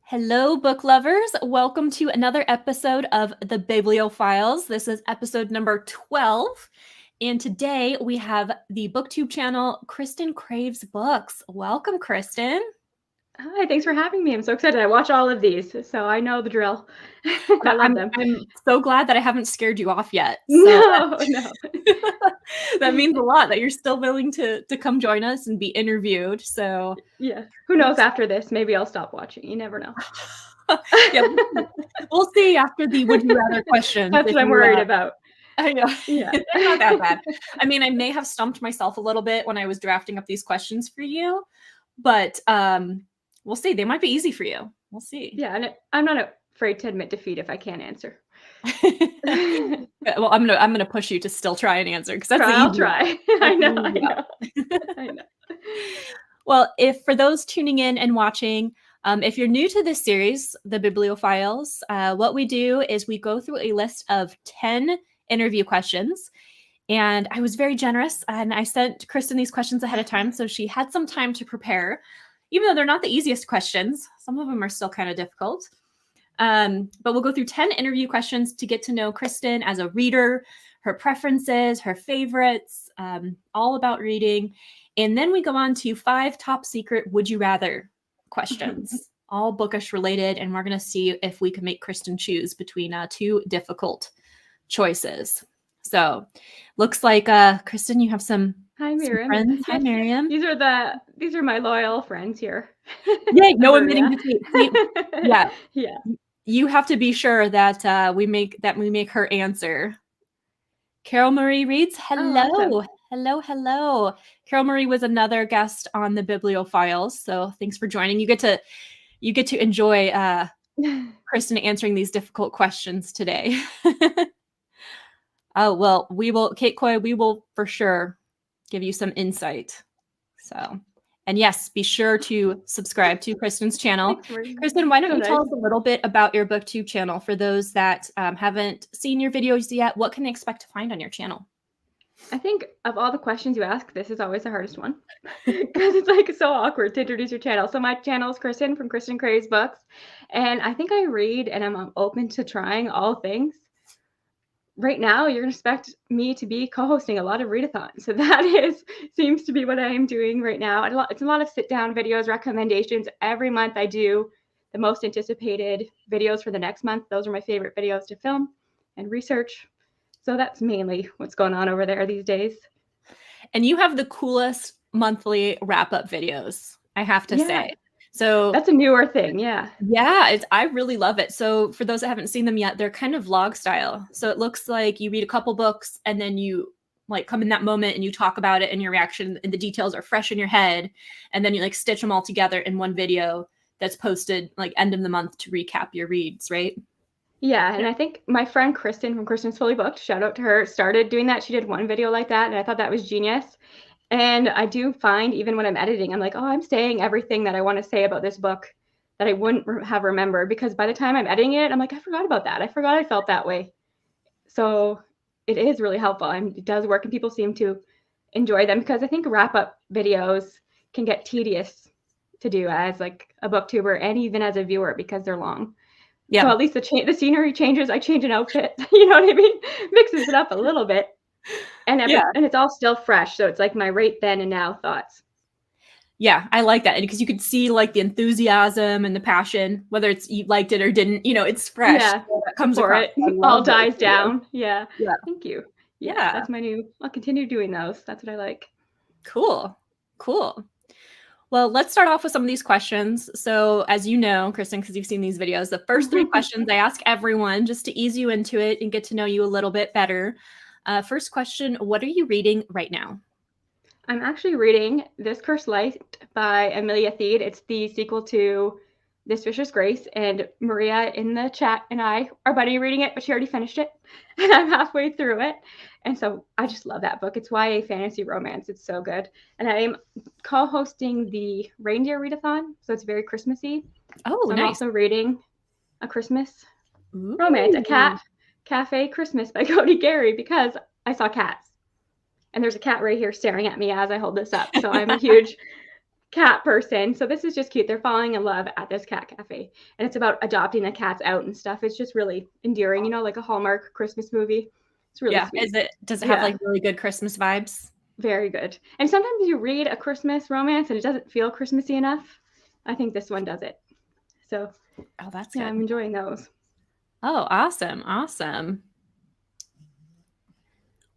Hello, book lovers. Welcome to another episode of the Biblio Files. This is episode number 12. And today we have the BookTube channel, Kristin Kraves Books. Welcome, Kristin. Hi, thanks for having me. I'm so excited. I watch all of these, so I know the drill. I love them. I'm so glad that I haven't scared you off yet. No. That means a lot that you're still willing to come join us and be interviewed. So yeah, who knows after this? Maybe I'll stop watching. You never know. Yeah, we'll see after the would you rather questions. That's what I'm worried about. I know. Yeah. They're not that bad. I mean, I may have stumped myself a little bit when I was drafting up these questions for you, but we'll see. They might be easy for you. We'll see. Yeah, and I'm not afraid to admit defeat if I can't answer. Well, I'm gonna push you to still try and answer because I'll try. I know. Well, if for those tuning in and watching, if you're new to this series, the Biblio Files, what we do is we go through a list of 10 interview questions. And I was very generous and I sent Kristin these questions ahead of time. So she had some time to prepare, even though they're not the easiest questions. Some of them are still kind of difficult. But we'll go through 10 interview questions to get to know Kristin as a reader, her preferences, her favorites, all about reading. And then we go on to 5 top secret would you rather questions, all bookish related. And we're going to see if we can make Kristin choose between 2 difficult choices. So looks like Kristin, you have some friends. Hi, Miriam. These are my loyal friends here. Yay, no admitting defeat. Yeah. Yeah. You have to be sure that we make her answer. Carol Marie reads, hello. Oh, awesome. Hello. Carol Marie was another guest on the Biblio Files. So thanks for joining. You get to enjoy Kristin answering these difficult questions today. Oh, well, Kate Coy, we will for sure give you some insight. So, and yes, be sure to subscribe to Kristin's channel. Kristin, why don't you tell us a little bit about your BookTube channel for those that haven't seen your videos yet? What can they expect to find on your channel? I think of all the questions you ask, this is always the hardest one because it's like so awkward to introduce your channel. So my channel is Kristin from Kristin Kraves Books, and I think I read and I'm open to trying all things. Right now, you're going to expect me to be co-hosting a lot of readathons. So that seems to be what I'm doing right now. It's a lot of sit-down videos, recommendations. Every month I do the most anticipated videos for the next month. Those are my favorite videos to film and research. So that's mainly what's going on over there these days. And you have the coolest monthly wrap-up videos, I have to say. So that's a newer thing. Yeah. I really love it. So for those that haven't seen them yet, they're kind of vlog style. So it looks like you read a couple books and then you like come in that moment and you talk about it and your reaction and the details are fresh in your head. And then you like stitch them all together in one video that's posted like end of the month to recap your reads, right? Yeah. And I think my friend Kristin from Kristin's Fully Booked, shout out to her, started doing that. She did one video like that. And I thought that was genius. And I do find even when I'm editing, I'm like, oh, I'm saying everything that I want to say about this book that I wouldn't have remembered, because by the time I'm editing it, I'm like, I forgot about that. I forgot I felt that way. So it is really helpful and it does work and people seem to enjoy them, because I think wrap-up videos can get tedious to do as like a booktuber and even as a viewer because they're long. Yeah. So at least the scenery changes. I change an outfit, you know what I mean? Mixes it up a little bit. And it's all still fresh. So it's like my right then and now thoughts. Yeah, I like that. And because you could see like the enthusiasm and the passion, whether it's you liked it or didn't, it's fresh. Yeah, so that comes across. It all dies down. Yeah. Thank you. Yeah. That's I'll continue doing those. That's what I like. Cool. Well, let's start off with some of these questions. So as you know, Kristin, because you've seen these videos, the first 3 questions I ask everyone just to ease you into it and get to know you a little bit better. First question, what are you reading right now? I'm actually reading This Cursed Light by Amelia Thied. It's the sequel to This Vicious Grace, and Maria in the chat and I are buddy reading it, but she already finished it, and I'm halfway through it. And so I just love that book. It's YA fantasy romance. It's so good. And I'm co-hosting the Reindeer Readathon, so it's very Christmassy. Oh, so nice. I'm also reading a Christmas romance, A Cat Cafe Christmas by Cody Gary, because I saw cats. And there's a cat right here staring at me as I hold this up. So I'm a huge cat person. So this is just cute. They're falling in love at this cat cafe. And it's about adopting the cats out and stuff. It's just really endearing, like a Hallmark Christmas movie. It's really sweet. Does it have like really good Christmas vibes? Very good. And sometimes you read a Christmas romance and it doesn't feel Christmassy enough. I think this one does it. So that's good. I'm enjoying those. Oh, awesome. Awesome.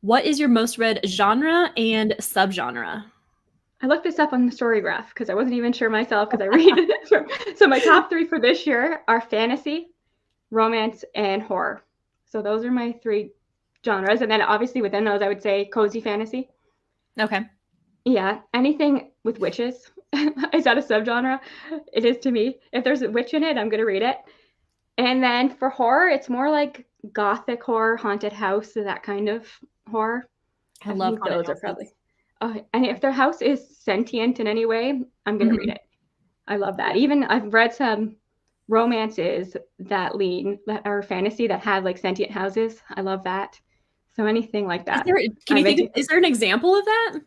What is your most read genre and subgenre? I looked this up on the Storygraph because I wasn't even sure myself because I read it. So my top 3 for this year are fantasy, romance, and horror. So those are my 3 genres. And then obviously within those, I would say cozy fantasy. Okay. Yeah. Anything with witches. Is that a subgenre? It is to me. If there's a witch in it, I'm going to read it. And then for horror, it's more like gothic horror, haunted house, that kind of horror. I love think those are probably. And if their house is sentient in any way, I'm going to read it. I love that. Even I've read some romances that are fantasy that have like sentient houses. I love that. So anything like that. Is there an example of that?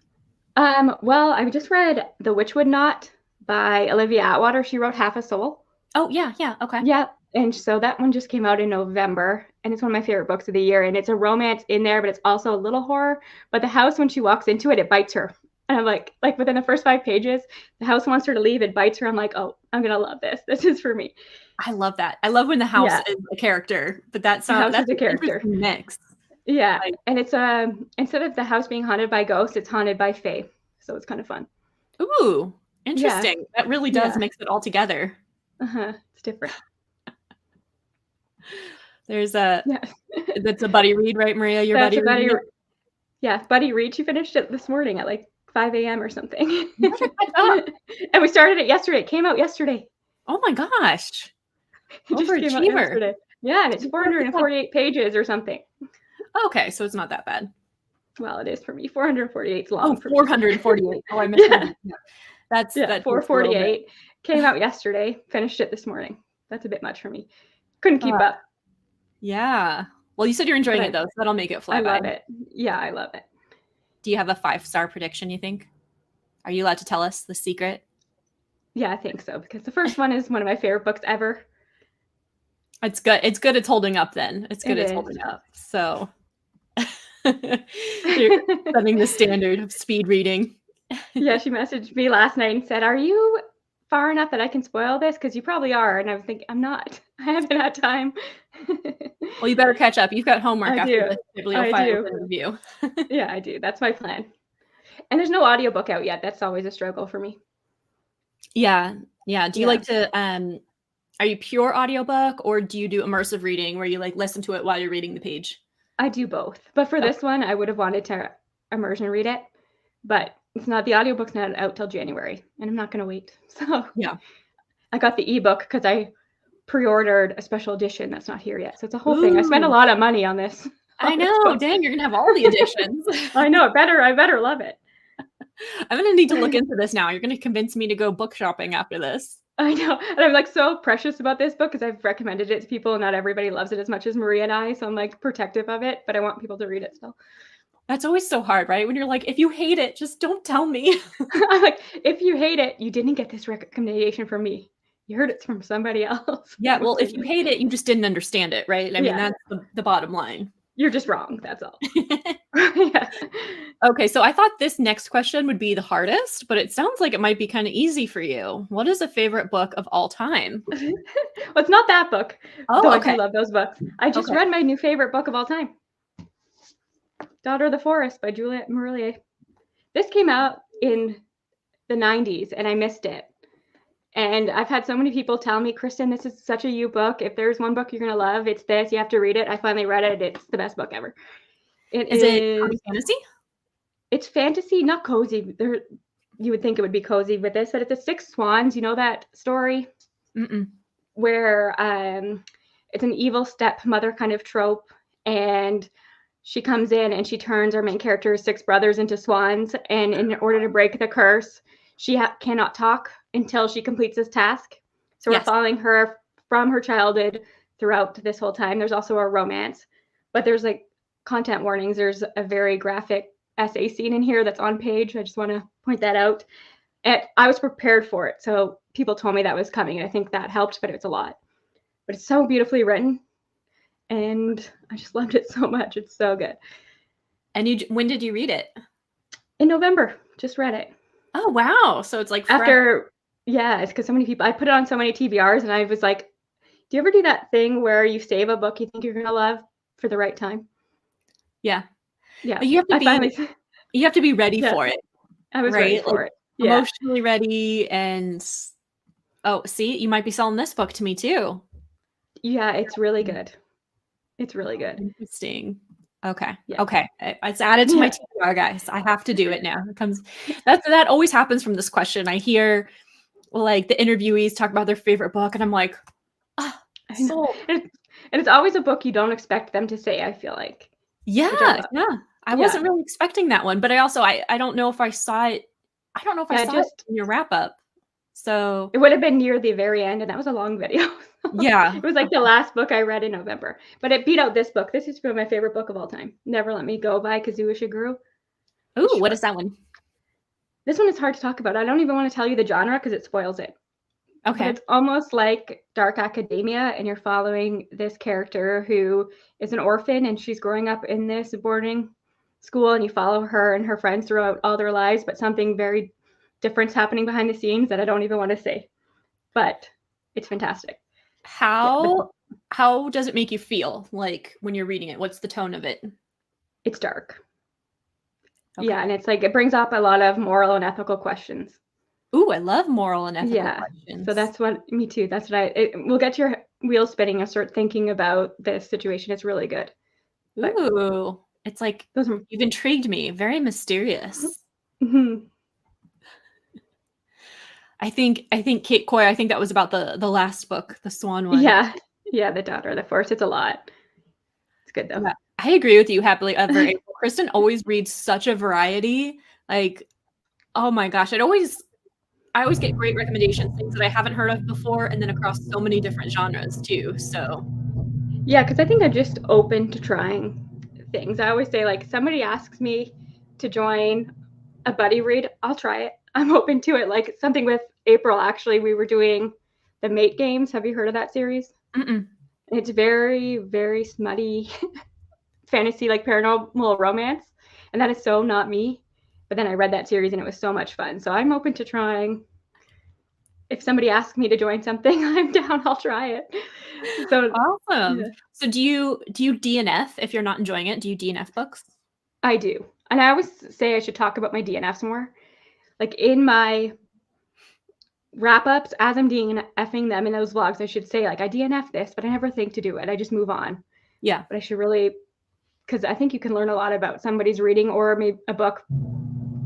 Well, I just read The Witchwood Knot by Olivia Atwater. She wrote Half a Soul. Oh, yeah. Okay. Yeah. And so that one just came out in November, and it's one of my favorite books of the year. And it's a romance in there, but it's also a little horror. But the house, when she walks into it, it bites her. And I'm like within the first 5 pages, the house wants her to leave. It bites her. I'm like, oh, I'm going to love this. This is for me. I love that. I love when the house is a character, but that's a character mix. Yeah. And it's instead of the house being haunted by ghosts, it's haunted by fae. So it's kind of fun. Ooh, interesting. Yeah. That really does mix it all together. It's different. There's that's a buddy read, right, Maria? Your buddy read? Yeah, buddy read. She finished it this morning at like 5 a.m. or something. And we started it yesterday. It came out yesterday. Oh my gosh. It just came out yesterday. Yeah, and it's 448 pages or something. Okay, so it's not that bad. Well, it is for me. 448 is long. Oh, 448. Oh, I missed that. That's 448. Came out yesterday. Finished it this morning. That's a bit much for me. Couldn't keep up. Yeah. Well, you said you're enjoying it though, so that'll make it fly by. I love it. Yeah, I love it. Do you have a 5-star prediction, you think? Are you allowed to tell us the secret? Yeah, I think so, because the first one is one of my favorite books ever. It's good. It's good it's holding up then. It's good it's holding up. So you're setting the standard of speed reading. Yeah, she messaged me last night and said, "Are you far enough that I can spoil this? Because you probably are." And I was thinking, I'm not. I haven't had time. Well, you better catch up. You've got homework after the Biblio Files interview. Yeah, I do. That's my plan. And there's no audiobook out yet. That's always a struggle for me. Yeah. Do you like to are you pure audiobook, or do you do immersive reading where you like listen to it while you're reading the page? I do both. But for this one, I would have wanted to immersion read it. But it's not, the audiobook's not out till January, and I'm not going to wait. So yeah, I got the ebook because I pre-ordered a special edition that's not here yet. So it's a whole thing. I spent a lot of money on this. I know. Dang, you're going to have all the editions. I know. I better love it. I'm going to need to look into this now. You're going to convince me to go book shopping after this. I know. And I'm like so precious about this book because I've recommended it to people and not everybody loves it as much as Maria and I. So I'm like protective of it, but I want people to read it still. That's always so hard, right? When you're like, if you hate it, just don't tell me. I'm like, if you hate it, you didn't get this recommendation from me. You heard it from somebody else. Yeah, well, if you hate it, you just didn't understand it, right? I mean, that's the bottom line. You're just wrong. That's all. Yeah. Okay, so I thought this next question would be the hardest, but it sounds like it might be kind of easy for you. What is a favorite book of all time? Well, it's not that book. Oh, okay. I love those books. I just read my new favorite book of all time. Daughter of the Forest by Juliette Marillier. This came out in the 90s and I missed it. And I've had so many people tell me, Kristin, this is such a you book. If there's one book you're going to love, it's this. You have to read it. I finally read it. It's the best book ever. Is it fantasy? It's fantasy, not cozy. You would think it would be cozy with this, but it's a Six Swans. You know that story? Mm-mm. Where it's an evil stepmother kind of trope. And she comes in and she turns our main character's 6 brothers into swans. And in order to break the curse, she cannot talk until she completes this task. So we're following her from her childhood throughout this whole time. There's also a romance, but there's like content warnings. There's a very graphic essay scene in here that's on page. I just want to point that out. And I was prepared for it. So people told me that was coming, and I think that helped, but it's a lot. But it's so beautifully written, and I just loved it so much. It's so good. And when did you read it? In November, just read it. Oh, wow. So it's like fresh. After, yeah, it's because so many people, I put it on so many TBRs, and I was like, do you ever do that thing where you save a book you think you're going to love for the right time? Yeah. Yeah. You have to be ready for it. I was ready for it. Yeah. Emotionally ready. And see, you might be selling this book to me too. Yeah, it's really good. It's really good. Interesting. Okay. Yeah. Okay. It's added to my TBR, guys. I have to do it now. That always happens from this question. I hear like the interviewees talk about their favorite book, and I'm like, sold. And it's always a book you don't expect them to say, I feel like. Yeah. I wasn't really expecting that one, but I don't know if I saw it. I don't know if I saw it in your wrap up. So it would have been near the very end, and that was a long video. Yeah. It was like the last book I read in November, but it beat out this book. This is my favorite book of all time. Never Let Me Go by Kazuo Ishiguro. Ooh, what is that one? This one is hard to talk about. I don't even want to tell you the genre because it spoils it. Okay. But it's almost like dark academia, and you're following this character who is an orphan, and she's growing up in this boarding school, and you follow her and her friends throughout all their lives, but something very different's happening behind the scenes that I don't even want to say. But it's fantastic. How does it make you feel like when you're reading it? What's the tone of it? It's dark. Okay. Yeah, and it's like it brings up a lot of moral and ethical questions. Ooh, I love moral and ethical questions. So that's me too. That's what we'll get your wheels spinning and start thinking about this situation. It's really good. Ooh, it's like you've intrigued me. Very mysterious. Mm-hmm. I think Kate Coy, I think that was about the last book, the Swan one. Yeah, the Daughter of the Forest. It's a lot. It's good though. Yeah, I agree with you. Happily Ever After. Kristin always reads such a variety. Like, oh my gosh, I always get great recommendations, things that I haven't heard of before, and then across so many different genres too. So yeah, because I think I'm just open to trying things. I always say, like, somebody asks me to join a buddy read, I'll try it. I'm open to it. Like something with April, actually, we were doing the Mate Games. Have you heard of that series? Mm-mm. It's very, very smutty fantasy, like paranormal romance. And that is so not me. But then I read that series and it was so much fun. So I'm open to trying. If somebody asks me to join something, I'm down. I'll try it. So awesome. Yeah. So do you DNF if you're not enjoying it? Do you DNF books? I do. And I always say I should talk about my DNFs more. Like in my wrap-ups, as I'm DNFing them in those vlogs, I should say, like, I DNF this, but I never think to do it. I just move on. Yeah. But I should really, because I think you can learn a lot about somebody's reading or maybe a book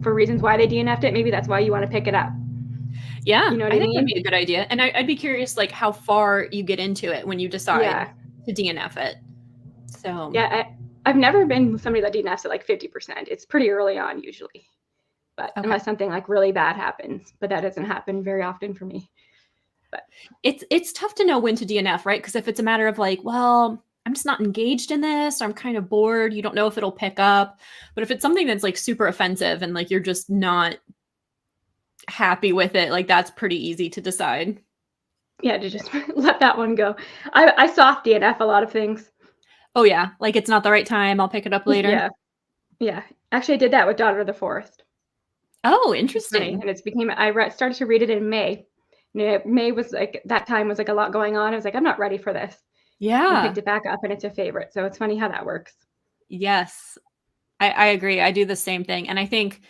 for reasons why they DNF'd it. Maybe that's why you want to pick it up. Yeah, you know what I mean? Think that'd be a good idea. And I'd be curious, like, how far you get into it when you decide to DNF it. So yeah, I've never been somebody that DNFs at like 50%. It's pretty early on usually. But unless something like really bad happens, but that doesn't happen very often for me. But it's tough to know when to DNF, right? Because if it's a matter of like, well, I'm just not engaged in this, or I'm kind of bored, you don't know if it'll pick up. But if it's something that's like super offensive and like you're just not happy with it, like that's pretty easy to decide. Yeah, to just let that one go. I soft DNF a lot of things. Oh yeah, like it's not the right time, I'll pick it up later. Yeah. Actually, I did that with Daughter of the Forest. Oh, interesting. And I started to read it in May. May was like, that time was like a lot going on. I was like, I'm not ready for this. Yeah. I picked it back up and it's a favorite. So it's funny how that works. Yes, I agree. I do the same thing. And I think,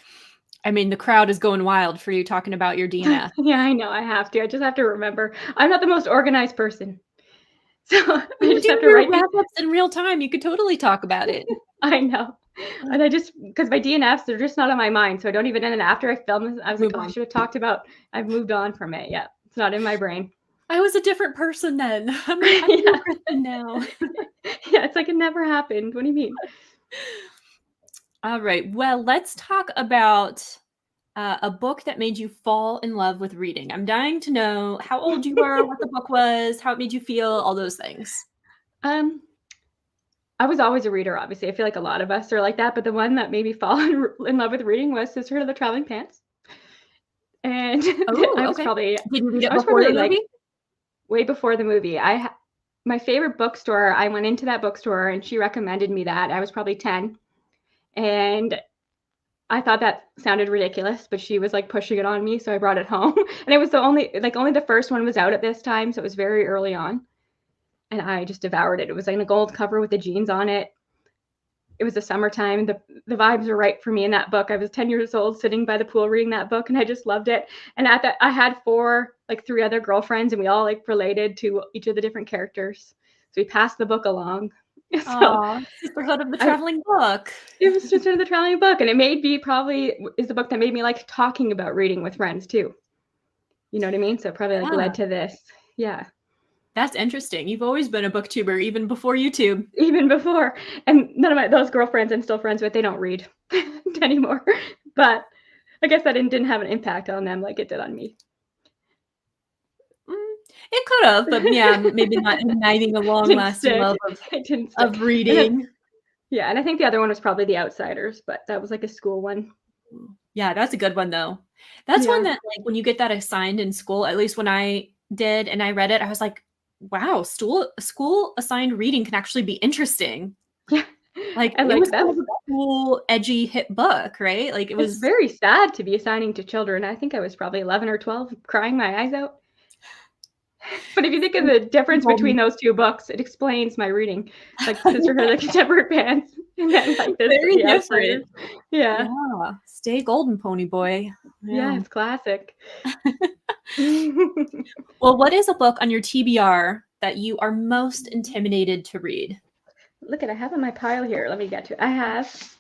I mean, the crowd is going wild for you talking about your DNF. Yeah, I know. I have to. I just have to remember. I'm not the most organized person. So I just have to write wrap-ups in real time. You could totally talk about it. I know. And because my DNFs, they're just not on my mind. So I don't even, and after I filmed this, I was like, I should have talked about, I've moved on from it. Yeah. It's not in my brain. I was a different person then. I'm a different person now. Yeah. It's like it never happened. What do you mean? All right. Well, let's talk about a book that made you fall in love with reading. I'm dying to know how old you were, what the book was, how it made you feel, all those things. I was always a reader, obviously. I feel like a lot of us are like that. But the one that made me fall in love with reading was Sisterhood of the Traveling Pants. And Oh, I was okay. probably Did you read it I was before the probably like movie? way before the movie. My favorite bookstore, I went into that bookstore and she recommended me that. I was probably 10, and I thought that sounded ridiculous, but she was like pushing it on me, so I brought it home. And it was only the first one was out at this time, so it was very early on. And I just devoured it. It was like a gold cover with the jeans on it. It was the summertime. The vibes were right for me in that book. I was 10 years old sitting by the pool reading that book, and I just loved it. And at that I had three other girlfriends, and we all like related to each of the different characters. So we passed the book along. So Aw, Sisterhood of the Traveling Book. it was just the traveling book, and it made me is the book that made me like talking about reading with friends too. You know what I mean? So it probably like Yeah. led to this. Yeah. That's interesting. You've always been a booktuber, even before YouTube. Even before. And none of those girlfriends I'm still friends with, they don't read anymore. But I guess that didn't have an impact on them like it did on me. It could have, but yeah, maybe not igniting a long-lasting love It didn't stick. of reading. Yeah, and I think the other one was probably The Outsiders, but that was like a school one. Yeah, that's a good one though. That's one that like when you get that assigned in school, at least when I did and I read it, I was like, wow, school assigned reading can actually be interesting. Yeah. Like I it like was that. kind of a cool, edgy hit book, right? Like it It's was very sad to be assigning to children. I think I was probably 11 or 12 crying my eyes out. But if you think of the difference between those two books, it explains my reading. Like Sisterhood of the Contemporary Pants, and then like this very The Outsiders. different. Yeah. Yeah. Stay golden, pony boy. Yeah, it's classic. Well, what is a book on your TBR that you are most intimidated to read? Look at I have in my pile here. Let me get to it. I have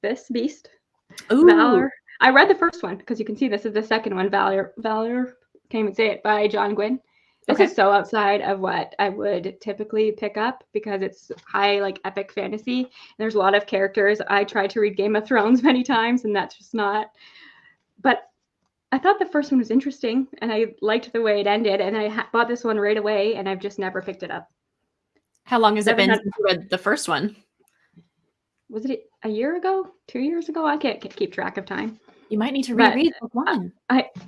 this beast. Ooh. Valor. I read the first one because you can see this is the second one. Valor. Can't even say it, by John Gwynne. This is so outside of what I would typically pick up because it's high, like epic fantasy. And there's a lot of characters. I tried to read Game of Thrones many times, and that's just not. But I thought the first one was interesting, and I liked the way it ended. And I bought this one right away, and I've just never picked it up. How long has it been since you read the first one? Was it a year ago? 2 years ago? I can't keep track of time. You might need to reread book one.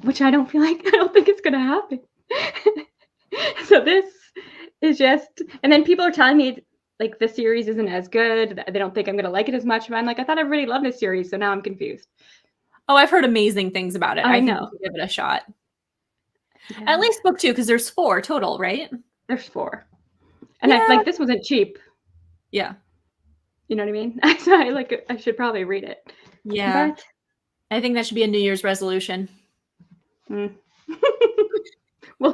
Which I don't think it's going to happen. So this is just, and then people are telling me like the series isn't as good. They don't think I'm going to like it as much. But I'm like, I thought everybody loved this series, so now I'm confused. Oh, I've heard amazing things about it. I think know. you should give it a shot. Yeah. At least book two, because there's 4 total, right? There's 4, and I like this wasn't cheap. Yeah. You know what I mean? So I should probably read it. Yeah. But I think that should be a New Year's resolution. We'll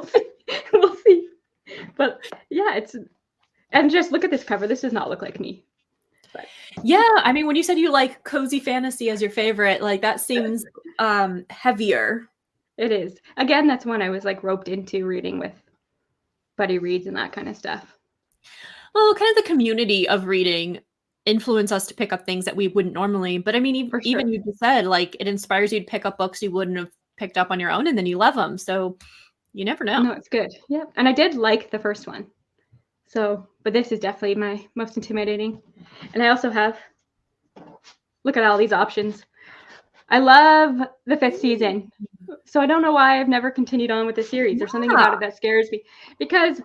see. We'll see. But yeah, and just look at this cover. This does not look like me. But yeah, I mean, when you said you like cozy fantasy as your favorite, like that seems heavier. It is. Again, that's one I was like roped into reading with buddy reads and that kind of stuff. Well, kind of the community of reading influence us to pick up things that we wouldn't normally. But I mean, even you just said like it inspires you to pick up books you wouldn't have picked up on your own, and then you love them. So you never know. No, it's good. Yep. And I did like the first one. So, but this is definitely my most intimidating. And I also have, look at all these options. I love the 5th season. So I don't know why I've never continued on with the series. There's something about it that scares me because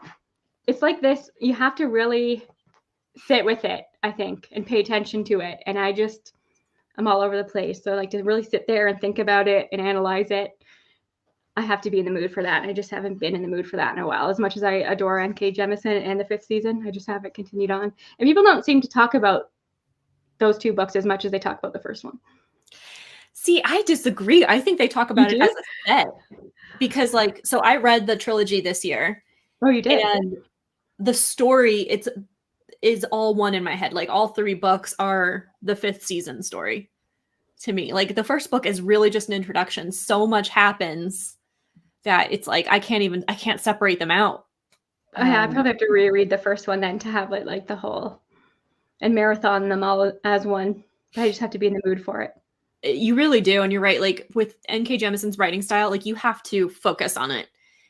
it's like this, you have to really sit with it, I think, and pay attention to it. And I'm all over the place. So like to really sit there and think about it and analyze it, I have to be in the mood for that. And I just haven't been in the mood for that in a while. As much as I adore N.K. Jemisin and the 5th season, I just haven't continued on. And people don't seem to talk about those 2 books as much as they talk about the first one. See, I disagree. I think they talk about it as a set. Because so I read the trilogy this year. Oh, you did? And the story, is all one in my head. Like all 3 books are the 5th season story to me. Like the first book is really just an introduction. So much happens that it's like I can't separate them out. Yeah, I probably have to reread the first one then to have it like the whole and marathon them all as one. I just have to be in the mood for it. You really do, and you're right. Like with N.K. Jemisin's writing style, like you have to focus on it.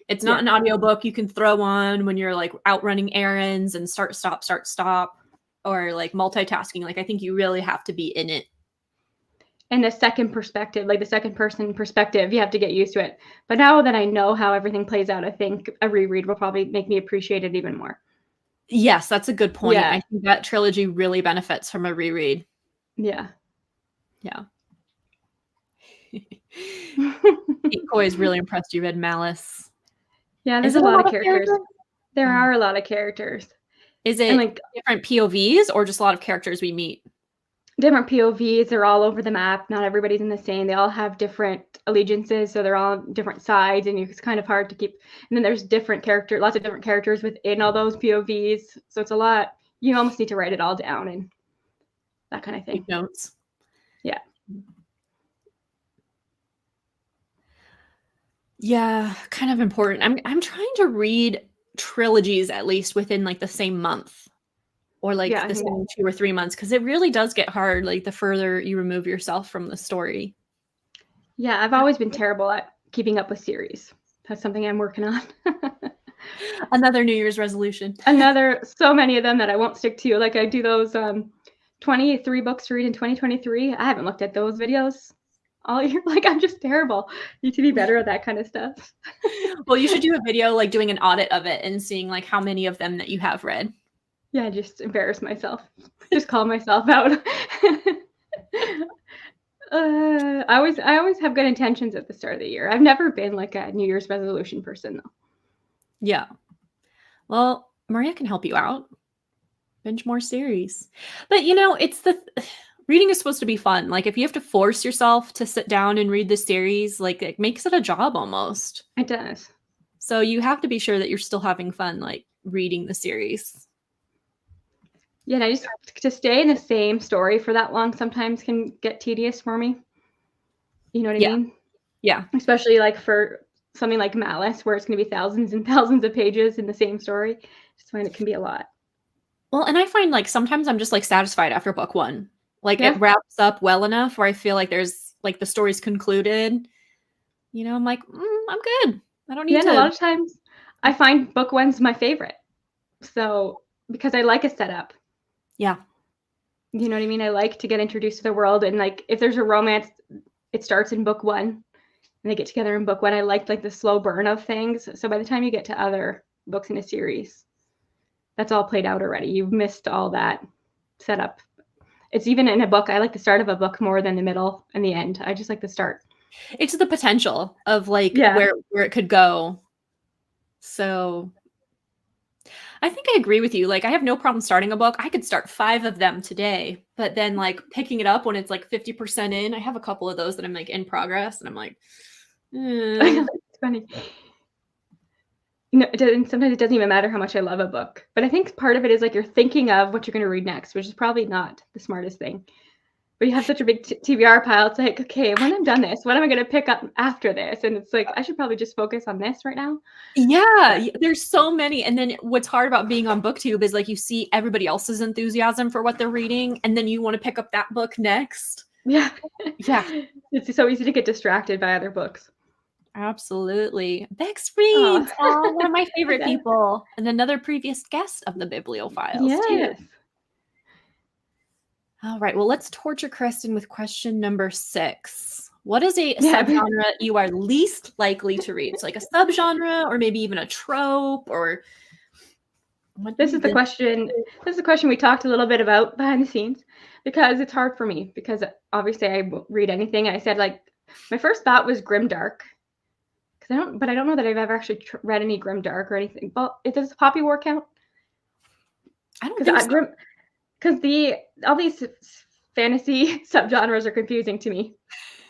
It's not an audiobook you can throw on when you're like out running errands and start, stop, or like multitasking. Like I think you really have to be in it. And the second perspective, like the second person perspective, you have to get used to it. But now that I know how everything plays out, I think a reread will probably make me appreciate it even more. Yes, that's a good point. Yeah. I think that trilogy really benefits from a reread. Yeah. Yeah. Decoy's really impressed you read Malice. Yeah, there's Is a it lot of characters. characters? There Oh. are a lot of characters. Is And it like different POVs or just a lot of characters we meet? different POVs, they're all over the map. Not everybody's in the same. They all have different allegiances, so they're all on different sides, and it's kind of hard to keep. And then there's lots of different characters within all those POVs. So it's a lot. You almost need to write it all down and that kind of thing. Take notes. Yeah. Yeah, kind of important. I'm trying to read trilogies at least within like the same month or like Yeah, the same 2 or 3 months, because it really does get hard like the further you remove yourself from the story. Yeah, I've always been terrible at keeping up with series. That's something I'm working on. Another New Year's resolution. So many of them that I won't stick to. Like I do those 23 books to read in 2023. I haven't looked at those videos all year. Like I'm just terrible. You need to be better at that kind of stuff. Well, you should do a video like doing an audit of it and seeing like how many of them that you have read. Yeah, just embarrass myself. Just call myself out. I always have good intentions at the start of the year. I've never been like a New Year's resolution person though. Yeah. Well, Maria can help you out. Binge more series. But it's reading is supposed to be fun. Like if you have to force yourself to sit down and read the series, like it makes it a job almost. It does. So you have to be sure that you're still having fun, like reading the series. Yeah, and I just to stay in the same story for that long sometimes can get tedious for me. You know what I mean? Yeah. Especially like for something like Malice, where it's going to be thousands and thousands of pages in the same story. I just find it can be a lot. Well, and I find like sometimes I'm just like satisfied after book one. Like Yeah. it wraps up well enough where I feel like there's like the story's concluded. I'm like, I'm good. I don't need to. And a lot of times I find book one's my favorite. So because I like a setup. Yeah. You know what I mean? I like to get introduced to the world, and like if there's a romance, it starts in book one and they get together in book one. I like the slow burn of things. So by the time you get to other books in a series, that's all played out already. You've missed all that setup. It's even in a book. I like the start of a book more than the middle and the end. I just like the start. It's the potential of like where it could go. So I think I agree with you. Like I have no problem starting a book. I could start 5 of them today, but then like picking it up when it's like 50% in, I have a couple of those that I'm like in progress and I'm like, It's funny. No, sometimes it doesn't even matter how much I love a book. But I think part of it is like you're thinking of what you're going to read next, which is probably not the smartest thing. But you have such a big TBR pile. It's like, okay, when I'm done this, what am I going to pick up after this? And it's like, I should probably just focus on this right now. Yeah, there's so many. And then what's hard about being on BookTube is like you see everybody else's enthusiasm for what they're reading, and then you want to pick up that book next. Yeah. Yeah. It's so easy to get distracted by other books. Absolutely. Bex reads. Oh, one of my favorite people. And another previous guest of the Biblio Files, too. All right. Well, let's torture Kristin with question number 6. What is a subgenre you are least likely to read? It's like a subgenre or maybe even a trope or... This is the question we talked a little bit about behind the scenes because it's hard for me because obviously I won't read anything. I said like my first thought was grimdark. I don't know that I've ever actually read any grimdark or anything. Well, does Poppy War count? I don't think so. Because all these fantasy subgenres are confusing to me.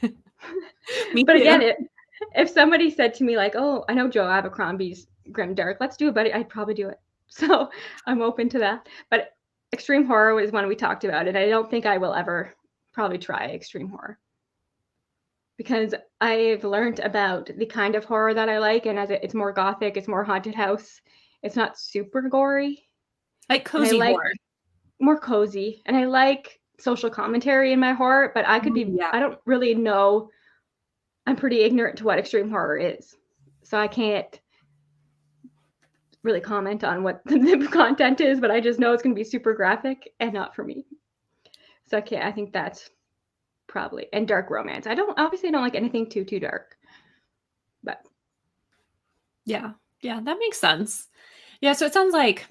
But again, if somebody said to me like, "Oh, I know Joe Abercrombie's grimdark. Let's do it, buddy," I'd probably do it. So I'm open to that. But extreme horror was one we talked about, and I don't think I will ever probably try extreme horror. Because I've learned about the kind of horror that I like, and it's more gothic, it's more haunted house. It's not super gory. Like cozy horror. More cozy. And I like social commentary in my horror, but I don't really know. I'm pretty ignorant to what extreme horror is. So I can't really comment on what the content is, but I just know it's going to be super graphic and not for me. So I think that's probably, and dark romance. I don't like anything too dark, but Yeah, that makes sense. Yeah, so it sounds like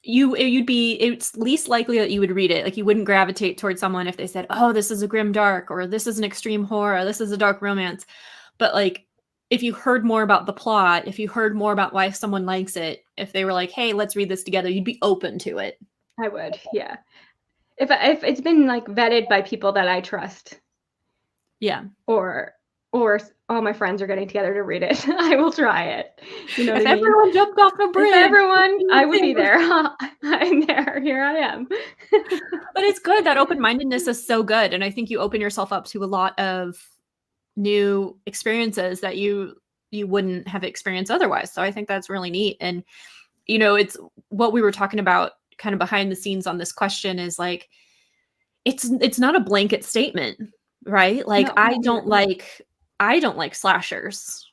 it's least likely that you would read it. Like you wouldn't gravitate towards someone if they said, "Oh, this is a grim dark," or "This is an extreme horror," or "This is a dark romance." But like if you heard more about the plot, if you heard more about why someone likes it, if they were like, "Hey, let's read this together," you'd be open to it. I would, yeah. If it's been like vetted by people that I trust, Yeah. or all my friends are getting together to read it, I will try it. You know If what I mean? everyone jumped off a bridge. If everyone, I would be there. I'm there. Here I am. But it's good. That open-mindedness is so good. And I think you open yourself up to a lot of new experiences that you wouldn't have experienced otherwise. So I think that's really neat. And, you know, it's what we were talking about kind of behind the scenes on this question is like, it's not a blanket statement, right? Like No, I don't like slashers.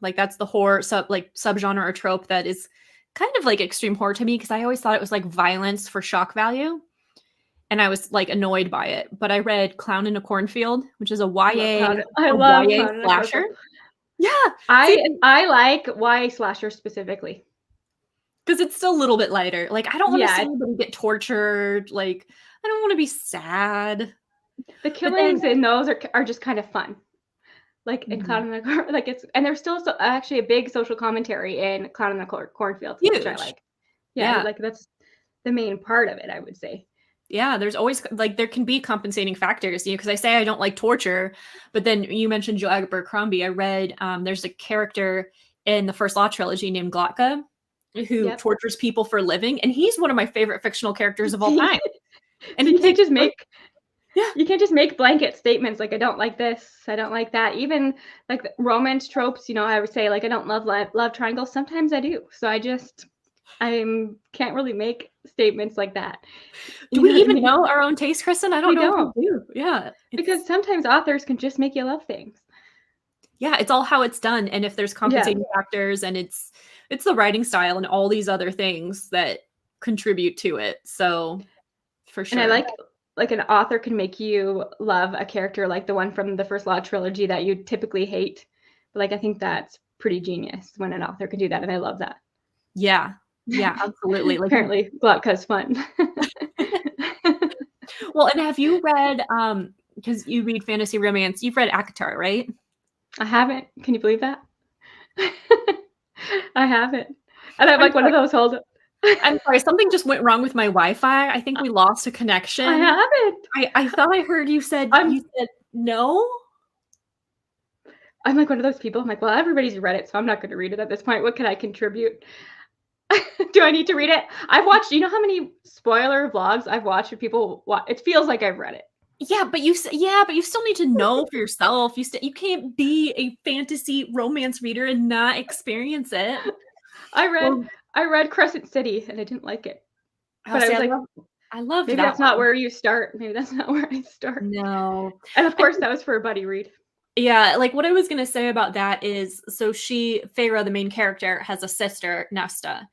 Like that's the horror subgenre or trope that is kind of like extreme horror to me because I always thought it was like violence for shock value. And I was like annoyed by it. But I read Clown in a Cornfield, which is a YA I love YA Clown in a slasher. Cornfield. Yeah. I like YA slasher specifically. Because it's still a little bit lighter. Like I don't want to see anybody get tortured. Like I don't want to be sad. The killings in those are just kind of fun. Like in Clown in the Cornfield, like and there's still actually a big social commentary in Clown in the Cornfield, Huge. which I like. Yeah, like that's the main part of it, I would say. Yeah, there's always like there can be compensating factors, you know, because I say I don't like torture, but then you mentioned Joe Abercrombie. I read there's a character in the First Law trilogy named Glotka who tortures people for a living, and he's one of my favorite fictional characters of all time. And so you can't just make blanket statements like I don't like this, I don't like that. Even like the romance tropes, you know, I would say like I don't love triangles. Sometimes I do. So I can't really make statements like that. Do we even know our own taste, Kristin? I don't know if we do. Yeah. Because sometimes authors can just make you love things. Yeah, it's all how it's done. And if there's compensating factors and it's the writing style and all these other things that contribute to it. So for sure. And I like an author can make you love a character like the one from the First Law trilogy that you typically hate. But like I think that's pretty genius when an author can do that, and I love that. Yeah. Yeah, absolutely. Like apparently Glotka's fun. Well, and have you read because you read fantasy romance, you've read ACOTAR, right? I haven't. Can you believe that? I haven't. And I'm like one of those I'm sorry, something just went wrong with my Wi-Fi. I think we lost a connection. I haven't. I thought I heard you said no. I'm like one of those people. I'm like, well, everybody's read it, so I'm not going to read it at this point. What can I contribute? Do I need to read it? I've watched, you know how many spoiler vlogs I've watched of people it feels like I've read it. Yeah, but you still need to know for yourself. You can't be a fantasy romance reader and not experience it. I read Crescent City and I didn't like it. But I was like, I love maybe that. That's not where you start. Maybe that's not where I start. No. And of course that was for a buddy read. Yeah, like what I was going to say about that is, so Feyre, the main character, has a sister, Nesta.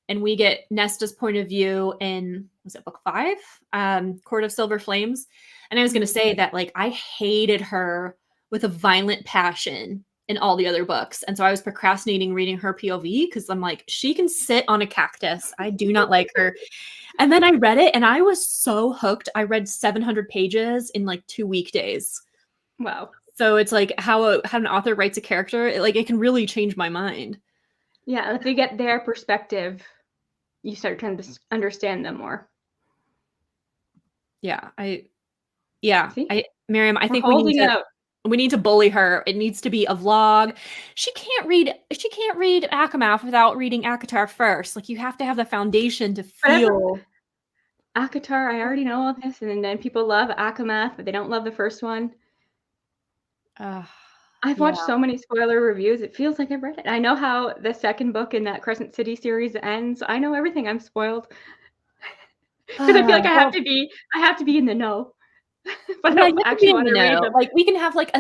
And we get Nesta's point of view in, was it book 5? Court of Silver Flames. And I was going to say that like I hated her with a violent passion in all the other books. And so I was procrastinating reading her POV because I'm like, she can sit on a cactus. I do not like her. And then I read it and I was so hooked. I read 700 pages in like 2 weekdays. Wow. So it's like how an author writes a character, it can really change my mind. Yeah, if you get their perspective, you start trying to understand them more. Yeah, Miriam, I think we need to bully her. It needs to be a vlog. She can't read ACOMAF without reading ACOTAR first. Like you have to have the foundation to feel. ACOTAR, I already know all this, and then people love ACOMAF, but they don't love the first one. I've watched so many spoiler reviews. It feels like I've read it. I know how the second book in that Crescent City series ends. I know everything. I'm spoiled. Because I feel like I have to be in the know. But I don't actually want to read them. Like we can have like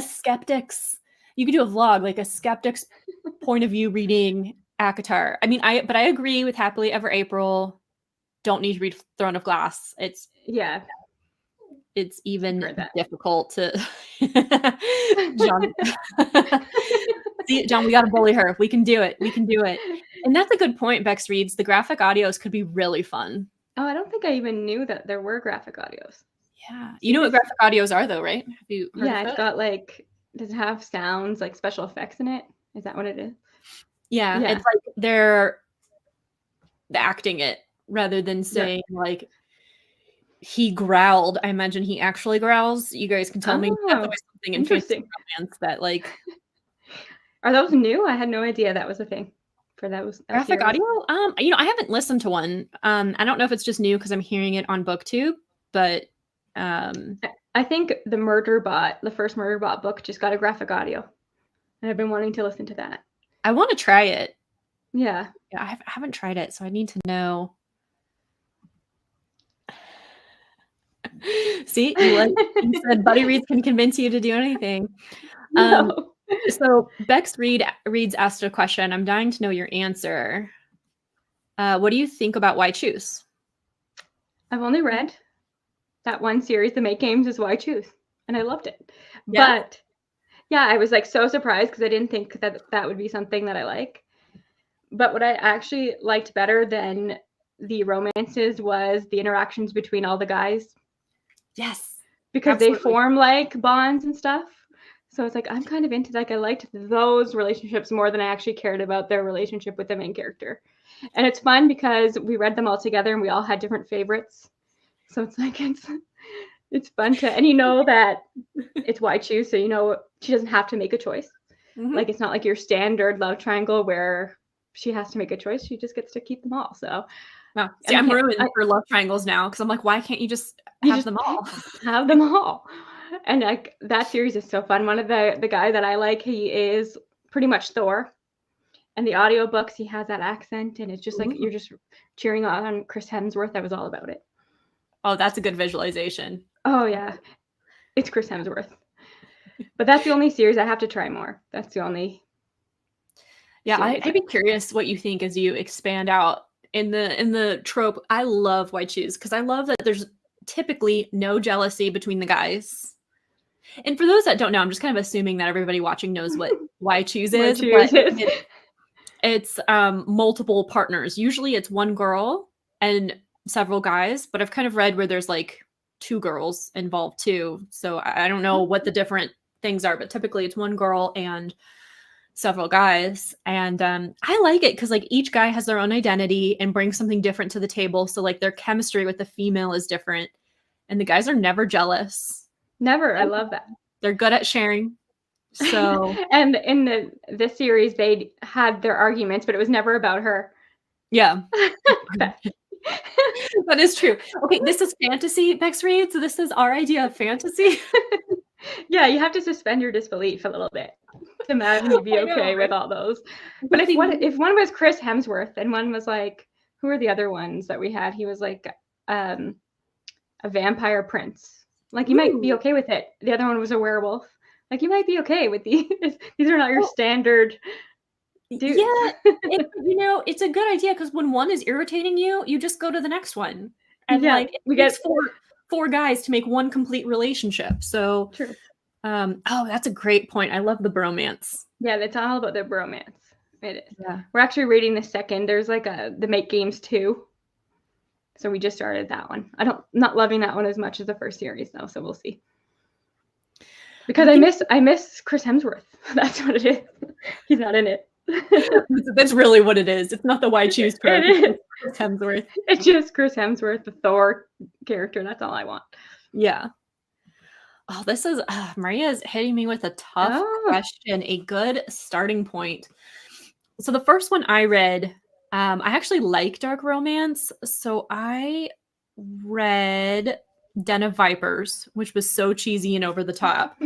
you could do a vlog, like a skeptic's point of view reading ACOTAR. I mean, but I agree with Happily Ever April. Don't need to read Throne of Glass. It's it's even heard that. difficult to John. See, John, we got to bully her. We can do it. We can do it. And that's a good point, Bex Reads. The graphic audios could be really fun. Oh, I don't think I even knew that there were graphic audios. Yeah. You know what graphic audios are, though, right? Have you heard of it? It's got like, does it have sounds, like special effects in it? Is that what it is? Yeah. It's like they're acting it rather than saying like he growled. I imagine he actually growls. You guys can tell me. That's always something in fantasy romance that like. Are those new? I had no idea that was a thing for those graphic audio. You know, I haven't listened to one. I don't know if it's just new because I'm hearing it on BookTube, but I think the first Murderbot book just got a graphic audio, and I've been wanting to listen to that. I want to try it. Yeah, I haven't tried it, so I need to know. See, you said Buddy Reads can convince you to do anything. No. So Bex Reads asked a question. I'm dying to know your answer. What do you think about Why Choose? I've only read that one series, The Make Games is Why Choose, and I loved it. Yeah. But yeah, I was like so surprised because I didn't think that would be something that I like. But what I actually liked better than the romances was the interactions between all the guys. Yes. Because absolutely. They form like bonds and stuff. So it's like, I'm kind of into, like, I liked those relationships more than I actually cared about their relationship with the main character. And it's fun because we read them all together and we all had different favorites. So it's like, it's fun to, and you know that it's Why Choose. So you know, she doesn't have to make a choice. Mm-hmm. Like, it's not like your standard love triangle where she has to make a choice. She just gets to keep them all. So no. See, I'm ruined for love triangles now because I'm like, why can't you just have them all? Have them all. And like that series is so fun. One of the guy that I like, he is pretty much Thor. And the audiobooks, he has that accent, and it's just like you're just cheering on Chris Hemsworth. I was all about it. Oh, that's a good visualization. Oh yeah, it's Chris Hemsworth. But that's the only series. I have to try more. That's the only. Yeah, I'd be curious what you think as you expand out in the trope. I love Why Choose because I love that there's typically no jealousy between the guys. And for those that don't know, I'm just kind of assuming that everybody watching knows what Why Choose is. It's multiple partners. Usually it's one girl and several guys, but I've kind of read where there's like 2 girls involved too. So I don't know what the different things are, but typically it's one girl and several guys. And I like it because like each guy has their own identity and brings something different to the table. So like their chemistry with the female is different. And the guys are never jealous. Never. I love that. They're good at sharing. So and in this series, they had their arguments, but it was never about her. Yeah. That is true. Okay, this is fantasy, Bex Reads. So this is our idea of fantasy. Yeah, you have to suspend your disbelief a little bit to imagine you'd be okay with all those. But if one was Chris Hemsworth and one was like, who are the other ones that we had? He was like a vampire prince. Like, you might be okay with it. The other one was a werewolf. Like, you might be okay with these. These are not your standard dudes. Yeah, it's a good idea because when one is irritating you, you just go to the next one. And like, we get four guys to make one complete relationship. So, true. That's a great point. I love the bromance. Yeah, it's all about the bromance. It is. Yeah. We're actually reading the second. There's like the Make Games 2. So we just started that one. Not loving that one as much as the first series though, so we'll see. Because I miss Chris Hemsworth. That's what it is. He's not in it. That's really what it is. It's not the Why Choose trope. It is. Chris Hemsworth. It's just Chris Hemsworth, the Thor character. That's all I want. Yeah. Oh, this is Maria's hitting me with a tough question. A good starting point. So the first one I read, I actually like dark romance. So I read Den of Vipers, which was so cheesy and over the top.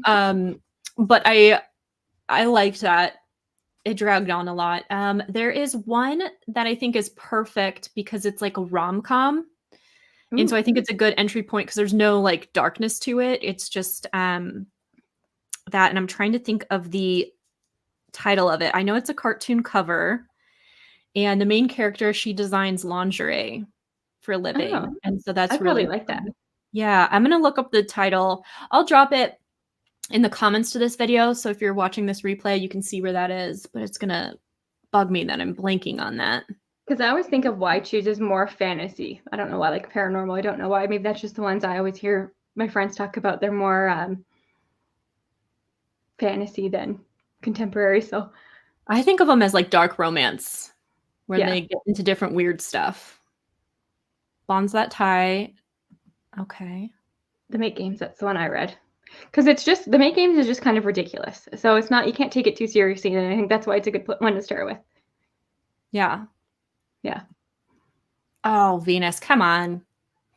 But I liked that. It dragged on a lot. There is one that I think is perfect because it's like a rom-com. And so I think it's a good entry point because there's no like darkness to it. It's just that. And I'm trying to think of the title of it. I know it's a cartoon cover. And the main character, she designs lingerie for a living. And so that's I really like that. Yeah, I'm going to look up the title. I'll drop it in the comments to this video. So if you're watching this replay, you can see where that is, but it's going to bug me that I'm blanking on that. Because I always think of Why Choose as more fantasy. I don't know why, like paranormal. I don't know why. Maybe that's just the ones I always hear my friends talk about. They're more fantasy than contemporary. So I think of them as like dark romance, where yeah. they get into different weird stuff. Bonds That Tie. Okay. The Make Games, that's the one I read. Because it's just, The Make Games is just kind of ridiculous. So it's not, you can't take it too seriously. And I think that's why it's a good one to start with. Yeah. Yeah. Oh, Venus, come on.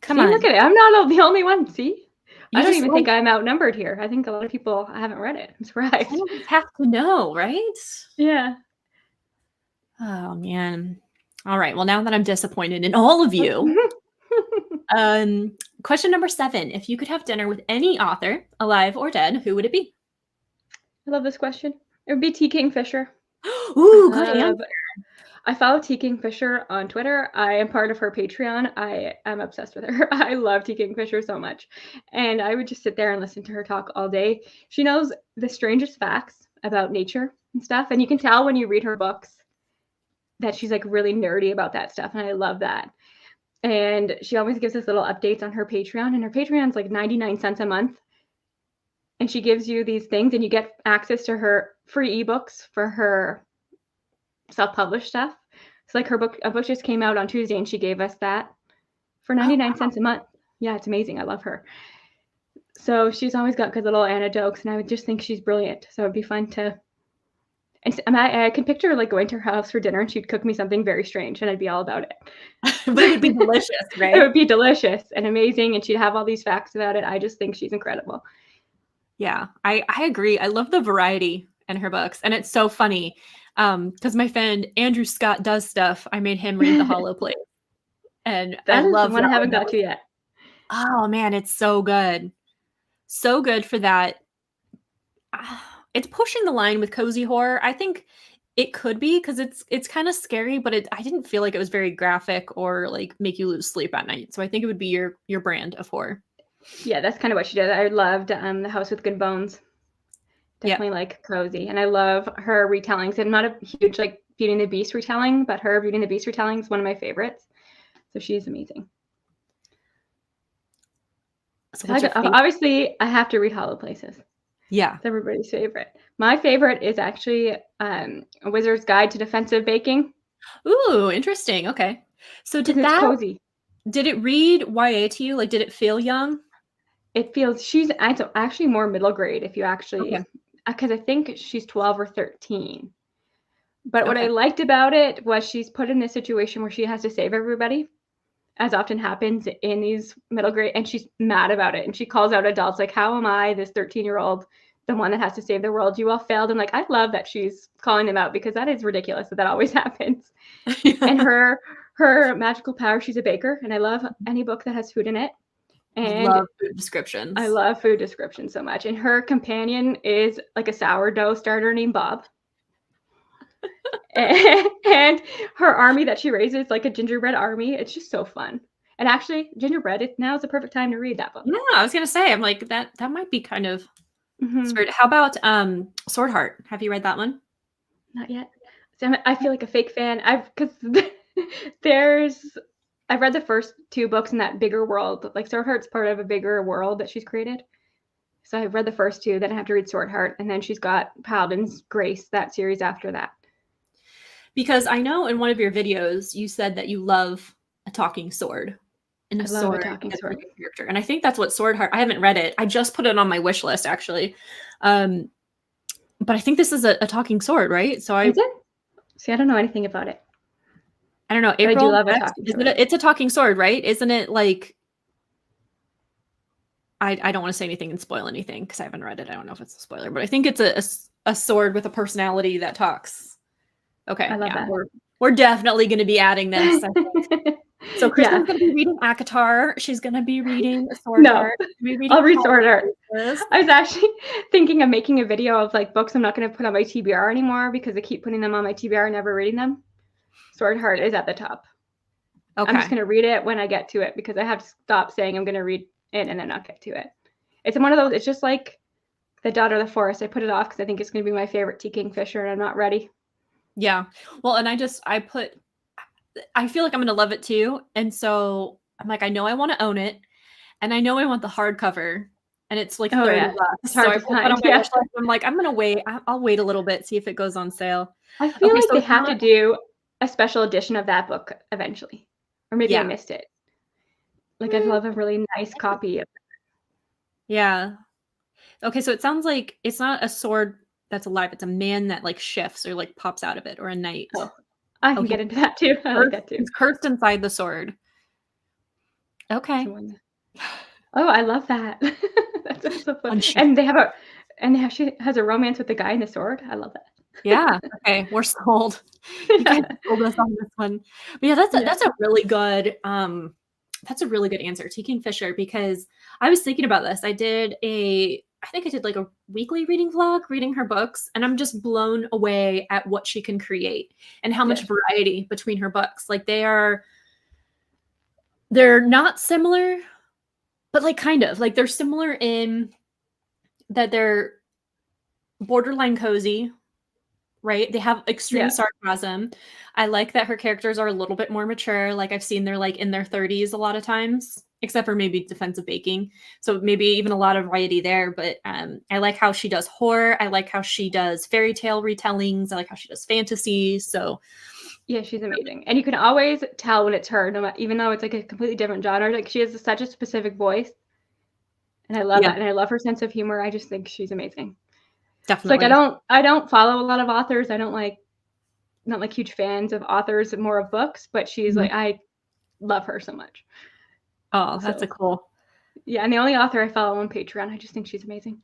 Come See, on. look at it. I'm not the only one. See? You I don't just even think I'm outnumbered here. I think a lot of people haven't read it. I'm surprised. You just have to know, right? Yeah. Oh, man. All right. Well, now that I'm disappointed in all of you, question number 7. If you could have dinner with any author, alive or dead, who would it be? I love this question. It would be T. Kingfisher. Ooh, good answer. I follow T. Kingfisher on Twitter. I am part of her Patreon. I am obsessed with her. I love T. Kingfisher so much. And I would just sit there and listen to her talk all day. She knows the strangest facts about nature and stuff. And you can tell when you read her books that she's like really nerdy about that stuff. And I love that. And she always gives us little updates on her Patreon. And her Patreon's like 99 cents a month. And she gives you these things and you get access to her free ebooks for her self-published stuff. So like a book just came out on Tuesday and she gave us that for 99 cents a month. Yeah, it's amazing. I love her. So she's always got good little anecdotes and I would just think she's brilliant. So it'd be fun to, and I can picture like going to her house for dinner and she'd cook me something very strange and I'd be all about it. But it would be delicious, right? It would be delicious and amazing and she'd have all these facts about it. I just think she's incredible. Yeah, I agree. I love the variety in her books. And it's so funny because my friend Andrew Scott does stuff. I made him read The Hollow Place. And I love the one I haven't got to yet. Oh, man, it's so good. So good for that. It's pushing the line with cozy horror. I think it could be because it's kind of scary, but I didn't feel like it was very graphic or like make you lose sleep at night. So I think it would be your brand of horror. Yeah, that's kind of what she did. I loved The House with Good Bones. Definitely like cozy. And I love her retellings. I'm not a huge like Beauty and the Beast retelling, but her Beauty and the Beast retelling is one of my favorites. So she's amazing. So obviously, I have to read Hollow Places. Yeah. It's everybody's favorite. My favorite is actually A Wizard's Guide to Defensive Baking. Ooh, interesting. Okay. So did it read YA to you? Like, did it feel young? It feels, she's actually more middle grade if you actually, because I think she's 12 or 13. But what I liked about it was she's put in this situation where she has to save everybody, as often happens in these middle grade, and she's mad about it. And she calls out adults like, how am I, this 13-year-old, the one that has to save the world? You all failed. And like, I love that she's calling them out because that is ridiculous that always happens. And her magical power, she's a baker. And I love any book that has food in it. And love food descriptions. I love food descriptions so much. And her companion is like a sourdough starter named Bob. and her army that she raises, like a gingerbread army. It's just so fun. And actually, gingerbread, now is the perfect time to read that book. Yeah, I was gonna say, I'm like that might be kind of spirit. How about Sword Heart? Have you read that one? Not yet. So I feel like a fake fan. I've read the first 2 books in that bigger world. Like Sword Heart's part of a bigger world that she's created. So I've read the first 2, then I have to read Sword Heart, and then she's got Paladin's Grace, that series after that. Because I know in one of your videos you said that you love a talking sword. And I love a talking sword character. And I think that's what Sword Heart, I haven't read it. I just put it on my wish list actually. But I think this is a talking sword, right? So Is it? See, I don't know anything about it. I don't know. April, I do love a talking sword. It's a talking sword, right? Isn't it like, I don't want to say anything and spoil anything because I haven't read it. I don't know if it's a spoiler, but I think it's a sword with a personality that talks. Okay. I love that. We're definitely going to be adding this. So Kristen's going to be reading ACOTAR. She's going to be reading Sword Heart. I'll read Sword Heart. I was actually thinking of making a video of like books I'm not going to put on my TBR anymore because I keep putting them on my TBR and never reading them. Sword Heart is at the top. Okay. I'm just going to read it when I get to it because I have to stop saying I'm going to read and then I'll get to it. It's one of those, it's just like The Daughter of the Forest. I put it off because I think it's going to be my favorite T. Kingfisher, and I'm not ready. Yeah. Well, and I feel like I'm going to love it too. And so I'm like, I know I want to own it, and I know I want the hardcover, and it's like $30. It's hard to I put that find. on my wish list. I'm like, I'm going to wait. I'll wait a little bit, see if it goes on sale. I feel like they have to do a special edition of that book eventually. Or maybe I missed it. Like, I'd love a really nice copy of it. Yeah. Okay, so it sounds like it's not a sword that's alive. It's a man that like shifts or like pops out of it, or a knight. Oh, I can get into that too. I like that too. It's cursed inside the sword. Okay. Oh, I love that. That's so fun. And she has a romance with the guy in the sword. I love that. Yeah. Okay, we're sold. You guys sold us on this one. But yeah, that's a really good answer, T. Kingfisher, because I was thinking about this. I think I did like a weekly reading vlog, reading her books, and I'm just blown away at what she can create and how much variety between her books. Like they're not similar, but like kind of like they're similar in that they're borderline cozy, right? They have extreme sarcasm. I like that her characters are a little bit more mature. Like I've seen they're like in their 30s a lot of times, except for maybe Defensive Baking. So maybe even a lot of variety there. But I like how she does horror. I like how she does fairy tale retellings. I like how she does fantasy. So yeah, she's amazing. And you can always tell when it's her, even though it's like a completely different genre. Like she has such a specific voice. And I love that. And I love her sense of humor. I just think she's amazing. Definitely. It's like I don't follow a lot of authors. I don't not like huge fans of authors, more of books, but she's like, I love her so much. Oh, that's a cool. Yeah, and the only author I follow on Patreon. I just think she's amazing.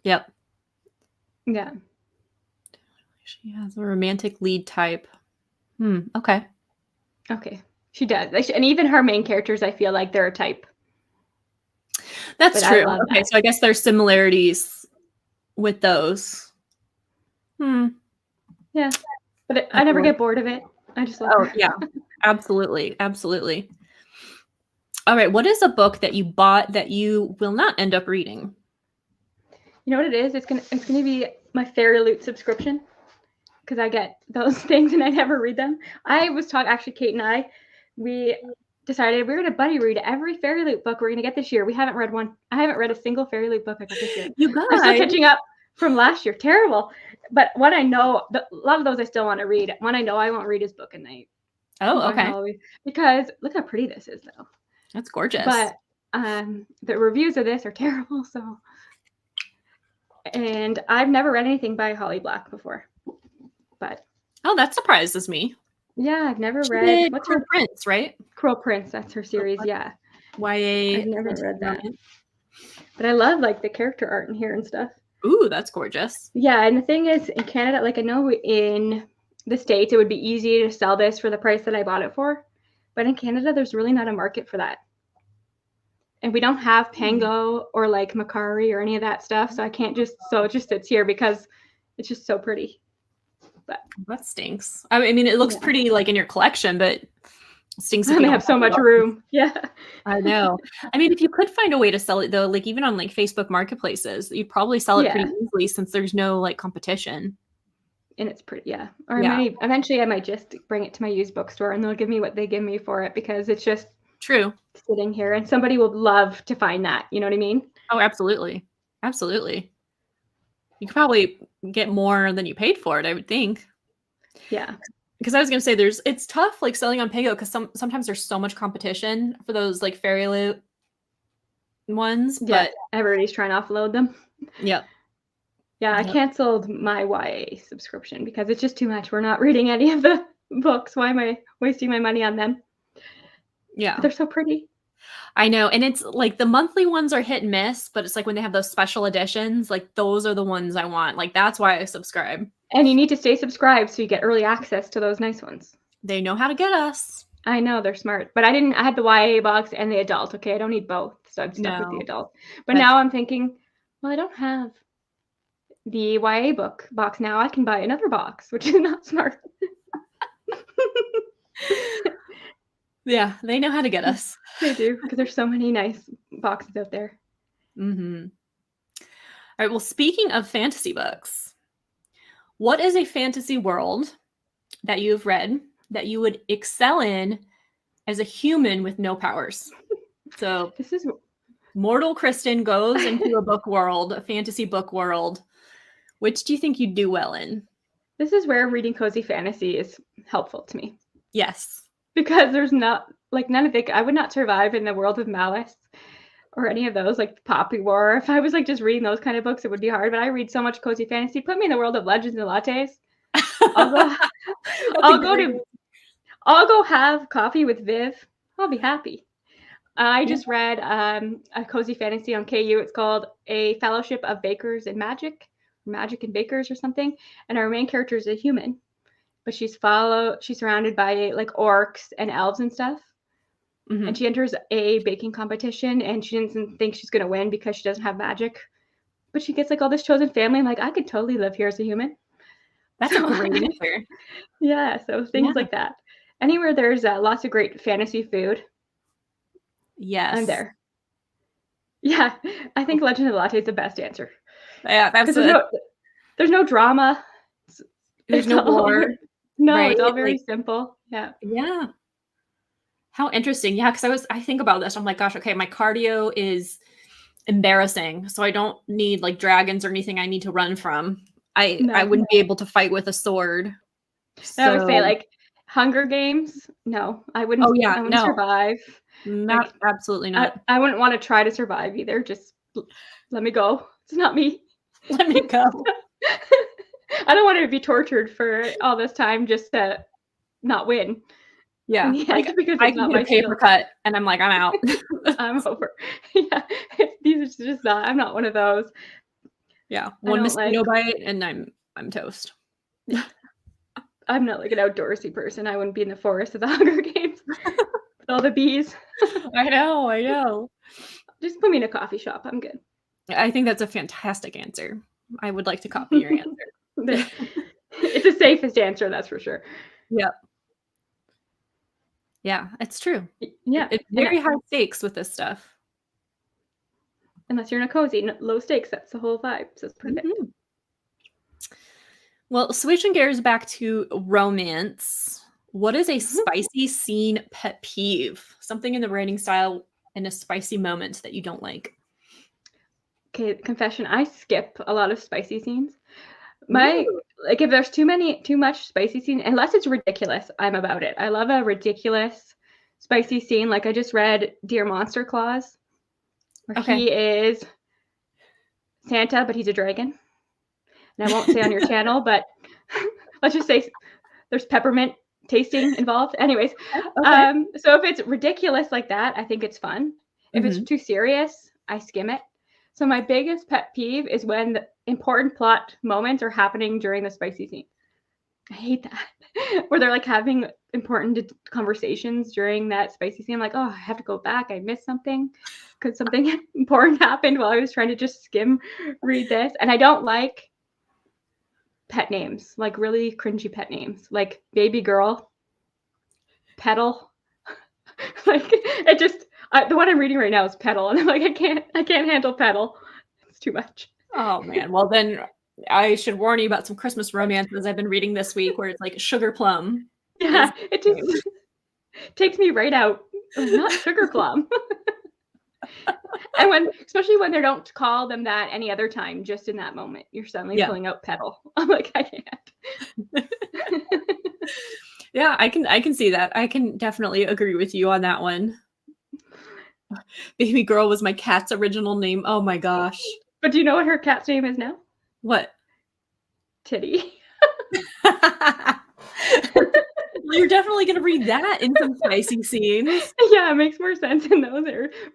Yep. Yeah. She has a romantic lead type. Okay. Okay. She does. And even her main characters, I feel like they're a type. That's true. Okay, so I guess there's similarities with those. Yeah. But I never get bored of it. I just love her. Yeah. Absolutely. Absolutely. All right. What is a book that you bought that you will not end up reading? You know what it is? It's gonna be my Fairy Loot subscription, because I get those things and I never read them. I was talking, actually, Kate and I, we decided we're gonna buddy read every Fairy Loot book we're gonna get this year. We haven't read one. I haven't read a single Fairy Loot book I got this year. You guys. I'm still catching up from last year. Terrible. But what I know, a lot of those I still want to read. One I know I won't read is Book and Night. Oh, okay. Because look how pretty this is, though. That's gorgeous. But the reviews of this are terrible. So, and I've never read anything by Holly Black before. But that surprises me. Yeah, I've never read. What's her Prince, right? Cruel Prince. That's her series. Yeah. YA. I've never read that. But I love like the character art in here and stuff. Ooh, that's gorgeous. Yeah, and the thing is, in Canada, like I know in the States, it would be easy to sell this for the price that I bought it for. But in Canada, there's really not a market for that. And we don't have Pango or like Macari or any of that stuff. So I can't so it just sits here because it's just so pretty. But that stinks. I mean, it looks pretty like in your collection, but it stinks. They have so much room. Yeah. I know. I mean, if you could find a way to sell it though, like even on like Facebook marketplaces, you'd probably sell it pretty easily since there's no like competition. And it's pretty, yeah. Or eventually I might just bring it to my used bookstore and they'll give me what they give me for it, because it's just sitting here and somebody will love to find that. You know what I mean? Oh, absolutely. Absolutely. You could probably get more than you paid for it, I would think. Yeah. Because I was going to say it's tough like selling on Pango because sometimes there's so much competition for those like Fairy Loot ones. Yeah, but everybody's trying to offload them. Yep. Yeah, I canceled my YA subscription because it's just too much. We're not reading any of the books. Why am I wasting my money on them? Yeah. But they're so pretty. I know. And it's like the monthly ones are hit and miss, but it's like when they have those special editions, like those are the ones I want. Like that's why I subscribe. And you need to stay subscribed so you get early access to those nice ones. They know how to get us. I know, they're smart. But I had the YA box and the adult. Okay, I don't need both. So I'm stuck with the adult. But now I'm thinking, well, I don't have the YA book box now. I can buy another box, which is not smart. Yeah, they know how to get us. They do, because there's so many nice boxes out there. Mm-hmm. All right. Well, speaking of fantasy books, what is a fantasy world that you've read that you would excel in as a human with no powers? So This is mortal Kristin goes into a book world, a fantasy book world. Which do you think you'd do well in? this is where reading cozy fantasy is helpful to me. Yes. Because there's not like none of it. I would not survive in the world of Malice or any of those, like Poppy War. If I was like just reading those kind of books, it would be hard. But I read so much cozy fantasy. Put me in the world of Legends and Lattes. I'll go have coffee with Viv. I'll be happy. I just read a cozy fantasy on KU. It's called A Fellowship of Bakers and Magic and Bakers or something. And our main character is a human, but she's surrounded by like orcs and elves and stuff. Mm-hmm. And she enters a baking competition, and she doesn't think she's gonna win because she doesn't have magic. But she gets like all this chosen family. I'm like, I could totally live here as a human. That's a great answer. Yeah, so things like that. Anywhere there's lots of great fantasy food. Yes. I'm there. Yeah, I think Legend of the Latte is the best answer. Yeah, that's there's no drama. There's no war. No, right? It's all very simple. Yeah. Yeah. How interesting. Yeah, because I think about this. I'm like, gosh, okay, my cardio is embarrassing. So I don't need like dragons or anything I need to run from. I wouldn't be able to fight with a sword. So I would say like Hunger Games. No, I wouldn't. Oh yeah, I wouldn't survive. Not like, absolutely not. I wouldn't want to try to survive either. Just let me go. It's not me. Let me go. I don't want to be tortured for all this time just to not win. Yeah, like because I can get a paper cut and I'm like, I'm out. I'm over. Yeah, these are just not. I'm not one of those. Yeah, one mosquito bite and I'm toast. Yeah. I'm not like an outdoorsy person. I wouldn't be in the forest of the Hunger Games with all the bees. I know. Just put me in a coffee shop. I'm good. I think that's a fantastic answer. I would like to copy your answer. It's the safest answer, that's for sure. Yep. Yeah, it's true. Yeah. It's very high stakes with this stuff. Unless you're in a cozy, low stakes, that's the whole vibe. So it's perfect. Mm-hmm. Well, switching gears back to romance, what is a spicy scene pet peeve? Something in the writing style in a spicy moment that you don't like? Okay, confession, I skip a lot of spicy scenes. Like if there's too much spicy scene, unless it's ridiculous, I'm about it. I love a ridiculous spicy scene. Like I just read Dear Monster Claus, where he is Santa, but he's a dragon. And I won't say on your channel, but let's just say there's peppermint tasting involved. Anyways, so if it's ridiculous like that, I think it's fun. If it's too serious, I skim it. So my biggest pet peeve is when the important plot moments are happening during the spicy scene. I hate that. Where they're like having important conversations during that spicy scene. I'm like, oh, I have to go back. I missed something because something important happened while I was trying to just skim read this. And I don't like pet names, like really cringy pet names, like baby girl, petal. Like it just, the one I'm reading right now is Petal, and I'm like, I can't handle Petal. It's too much. Oh man. Well then I should warn you about some Christmas romances I've been reading this week where it's like Sugar Plum. Yeah, it just takes me right out. Not Sugar Plum. And especially when they don't call them that any other time, just in that moment, you're suddenly pulling out Petal. I'm like, I can't. Yeah, I can see that. I can definitely agree with you on that one. Baby girl was my cat's original name. Oh my gosh. But do you know what her cat's name is now? What? Titty. You're definitely going to read that in some spicy scenes. Yeah, it makes more sense in those.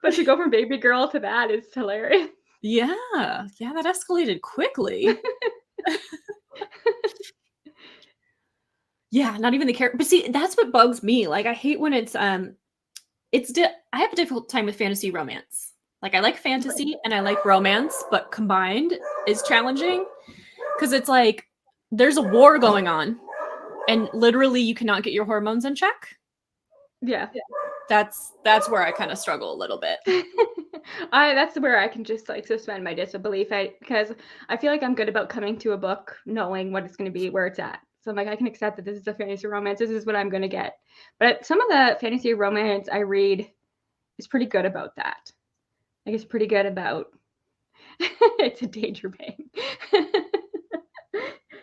But to go from baby girl to that is hilarious. Yeah, that escalated quickly. Yeah, not even the character. But see, that's what bugs me. Like, I hate when it's I have a difficult time with fantasy romance. Like, I like fantasy and I like romance, but combined is challenging because it's like there's a war going on and literally you cannot get your hormones in check. Yeah. That's where I kind of struggle a little bit. That's where I can just like suspend my disbelief because I feel like I'm good about coming to a book knowing what it's going to be, where it's at. So I'm like, I can accept that this is a fantasy romance. This is what I'm going to get. But some of the fantasy romance I read is pretty good about that. Like it's pretty good about it's a danger bang.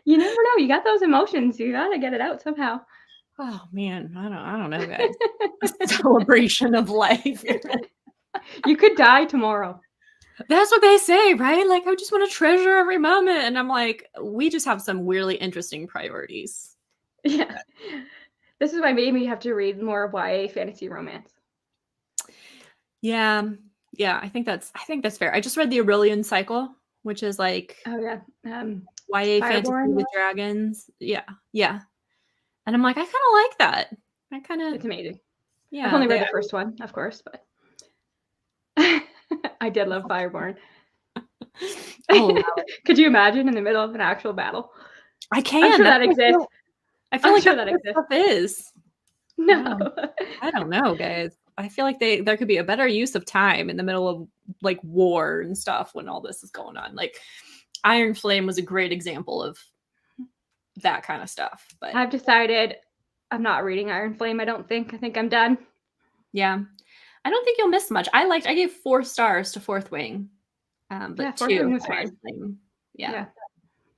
You never know. You got those emotions. You got to get it out somehow. Oh man, I don't know, guys. A celebration of life. You could die tomorrow. That's what they say, right? Like, I just want to treasure every moment. And I'm like, we just have some really interesting priorities. Yeah. This is why maybe you have to read more of YA fantasy romance. Yeah. Yeah, I think that's fair. I just read the Aurelian Cycle, which is like YA fantasy with dragons. Yeah. Yeah. And I'm like, I kind of like that. It's amazing. Yeah. I've only read the first one, of course, but I did love Fireborn. Oh, wow. Could you imagine in the middle of an actual battle? I can. I'm sure that exists. I feel like sure that exists. Stuff is. No. I don't know, guys. I feel like there could be a better use of time in the middle of like war and stuff when all this is going on. Like Iron Flame was a great example of that kind of stuff. But I've decided I'm not reading Iron Flame. I think I'm done. Yeah. I don't think you'll miss much. I gave 4 stars to Fourth Wing. But yeah, Fourth Wing was fine. Yeah.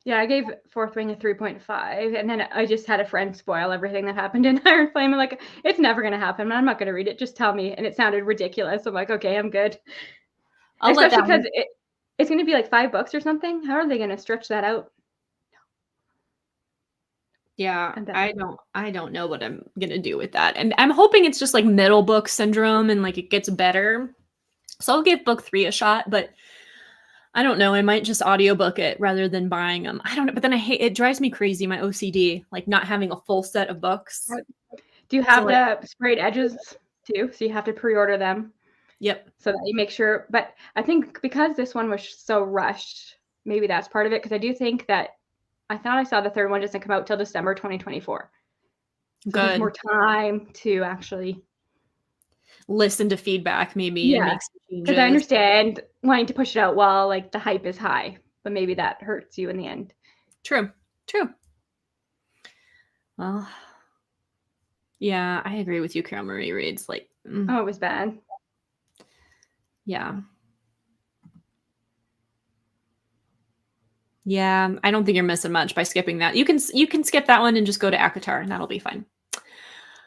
Yeah, I gave Fourth Wing a 3.5, and then I just had a friend spoil everything that happened in Iron Flame. I'm like, it's never going to happen. I'm not going to read it. Just tell me. And it sounded ridiculous. I'm like, okay, I'm good. Especially because it's going to be like 5 books or something. How are they going to stretch that out? Yeah, I don't know what I'm going to do with that. And I'm hoping it's just like middle book syndrome and like it gets better. So I'll give book 3 a shot, but I don't know. I might just audiobook it rather than buying them. I don't know. But then it drives me crazy, my OCD, like not having a full set of books. Do you have the sprayed edges too? So you have to pre-order them. Yep. So that you make sure. But I think because this one was so rushed, maybe that's part of it. Because I do think that I thought I saw the 3rd one doesn't come out till December 2024. So there's more time to actually listen to feedback maybe and make some changes. Because I understand wanting to push it out while like the hype is high, but maybe that hurts you in the end. True. Well, yeah, I agree with you, Carol Marie Reed's like oh, it was bad. Yeah, I don't think you're missing much by skipping that. You can skip that one and just go to ACOTAR and that'll be fine.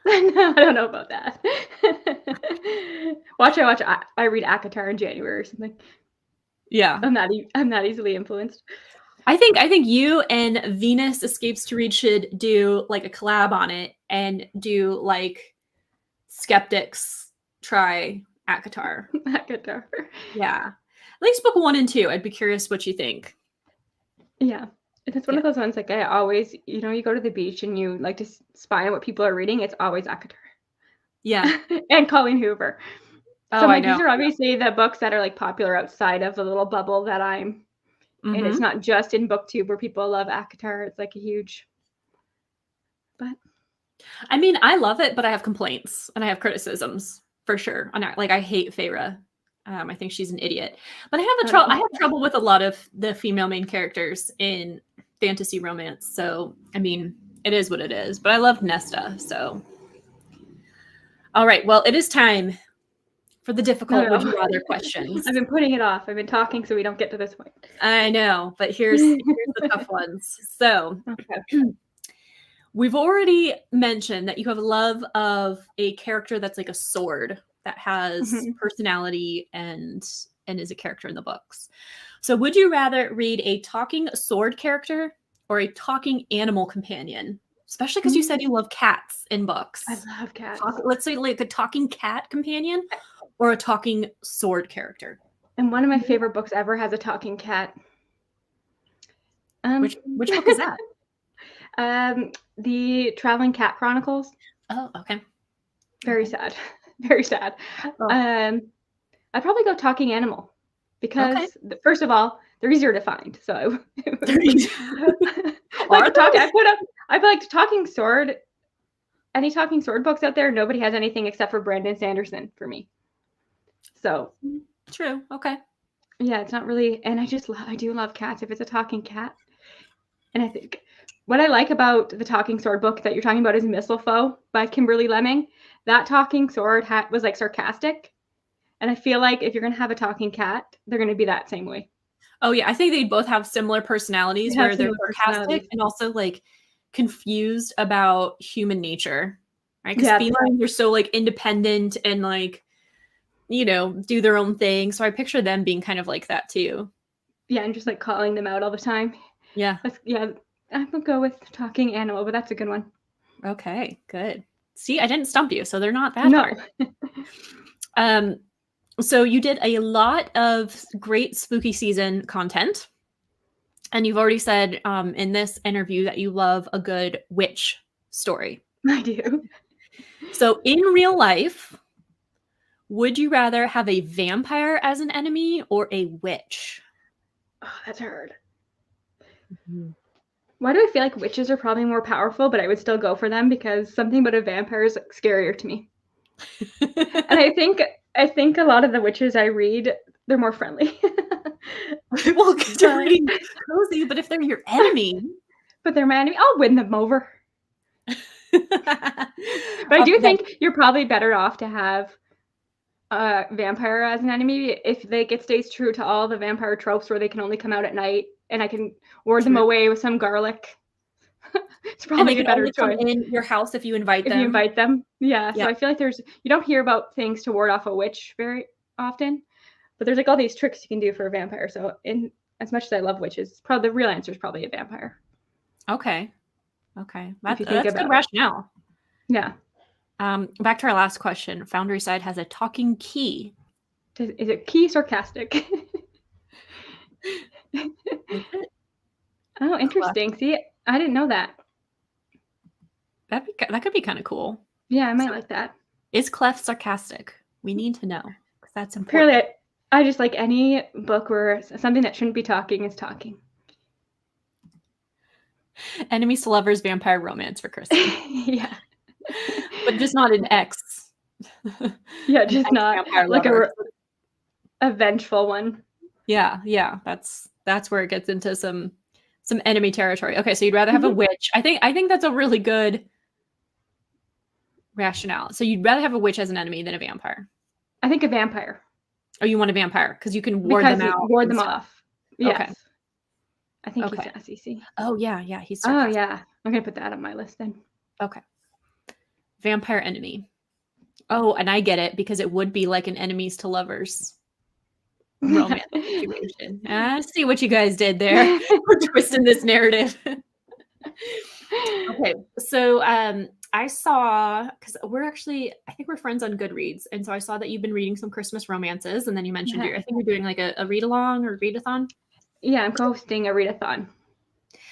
No, I don't know about that. I read ACOTAR in January or something. Yeah. I'm not easily influenced. I think you and Venus Escapes to Read should do like a collab on it and do like skeptics try ACOTAR. ACOTAR. Yeah. At least book 1 and 2. I'd be curious what you think. Yeah. It's one of those ones like I always, you go to the beach and you like to spy on what people are reading. It's always ACOTAR. Yeah. And Colleen Hoover. Oh, so like, I know. These are obviously the books that are like popular outside of the little bubble that I'm and it's not just in BookTube where people love ACOTAR. It's like a huge, but I mean, I love it, but I have complaints and I have criticisms for sure. Like I hate Feyre. I think she's an idiot, but I have trouble with a lot of the female main characters in fantasy romance. So, I mean, it is what it is, but I love Nesta. So, all right. Well, it is time for the difficult would you rather questions. I've been putting it off. I've been talking so we don't get to this point. I know, but here's the tough ones. So, we've already mentioned that you have a love of a character that's like a sword that has personality and is a character in the books. So would you rather read a talking sword character or a talking animal companion? Especially because you said you love cats in books. I love cats. Let's say like a talking cat companion or a talking sword character. And one of my favorite books ever has a talking cat. Which book is that? The Traveling Cat Chronicles. Oh, okay. Very sad. Very sad. Oh. I'd probably go talking animal because first of all, they're easier to find. So I feel like talking sword. Any talking sword books out there? Nobody has anything except for Brandon Sanderson for me. So True. Okay. Yeah, it's not really, and I do love cats if it's a talking cat. And I think what I like about the Talking Sword book that you're talking about is Mistletoe by Kimberly Lemming. That talking sword was like sarcastic. And I feel like if you're going to have a talking cat, they're going to be that same way. Oh yeah, I think they both have similar personalities They have where they're similar sarcastic personalities. and also like confused about human nature, right? Because Yeah, felines are so like independent and like, you know, do their own thing. So I picture them being kind of like that too. yeah, and just like calling them out all the time. Yeah. Yeah, I'm gonna go with talking animal, but that's a good one. Okay, good. See, I didn't stump you, so they're not that No. hard. So you did a lot of great spooky season content. And you've already said in this interview that you love a good witch story. I do. So in real life, would you rather have a vampire as an enemy or a witch? Oh, that's hard. Why do I feel like witches are probably more powerful, but I would still go for them because something about a vampire is like, scarier to me. And I think a lot of the witches I read, they're more friendly. Well, because you're reading cozy, but if they're your enemy. But they're my enemy, I'll win them over. But I do think you're probably better off to have a vampire as an enemy if it stays true to all the vampire tropes where they can only come out at night and I can ward them away with some garlic. It's probably a better choice. Come in your house if you invite them. If you invite them, yeah. So I feel like you don't hear about things to ward off a witch very often, but there's like all these tricks you can do for a vampire. So in as much as I love witches, probably the real answer is probably a vampire. Okay. That's good rationale. Yeah. Back to our last question. Foundry Side has a talking key. Is it key sarcastic? Oh, interesting. See, I didn't know that. That could be kind of cool. Yeah, I might like that. Is Clef sarcastic? We need to know because that's important. Apparently, I just like any book where something that shouldn't be talking is talking. Enemies to lovers vampire romance for Kristin. Yeah. But just not an ex. Yeah, just not like a vengeful one. Yeah. That's where it gets into some enemy territory. Okay, so you'd rather have a witch. I think that's a really good rationale. So you'd rather have a witch as an enemy than a vampire. I think a vampire. Oh, you want a vampire because you can ward them out. Ward them off. Yes. Okay. I think he's sassy. See. Oh yeah, he's sarcastic. Oh yeah. I'm gonna put that on my list then. Okay. Vampire enemy. Oh, and I get it because it would be like an enemies to lovers romance situation. I see what you guys did there. We're twisting this narrative. Okay, so I saw, because I think we're friends on Goodreads, and so I saw that you've been reading some Christmas romances, and then you mentioned I think you're doing like a read-along or readathon. Yeah, I'm hosting a readathon.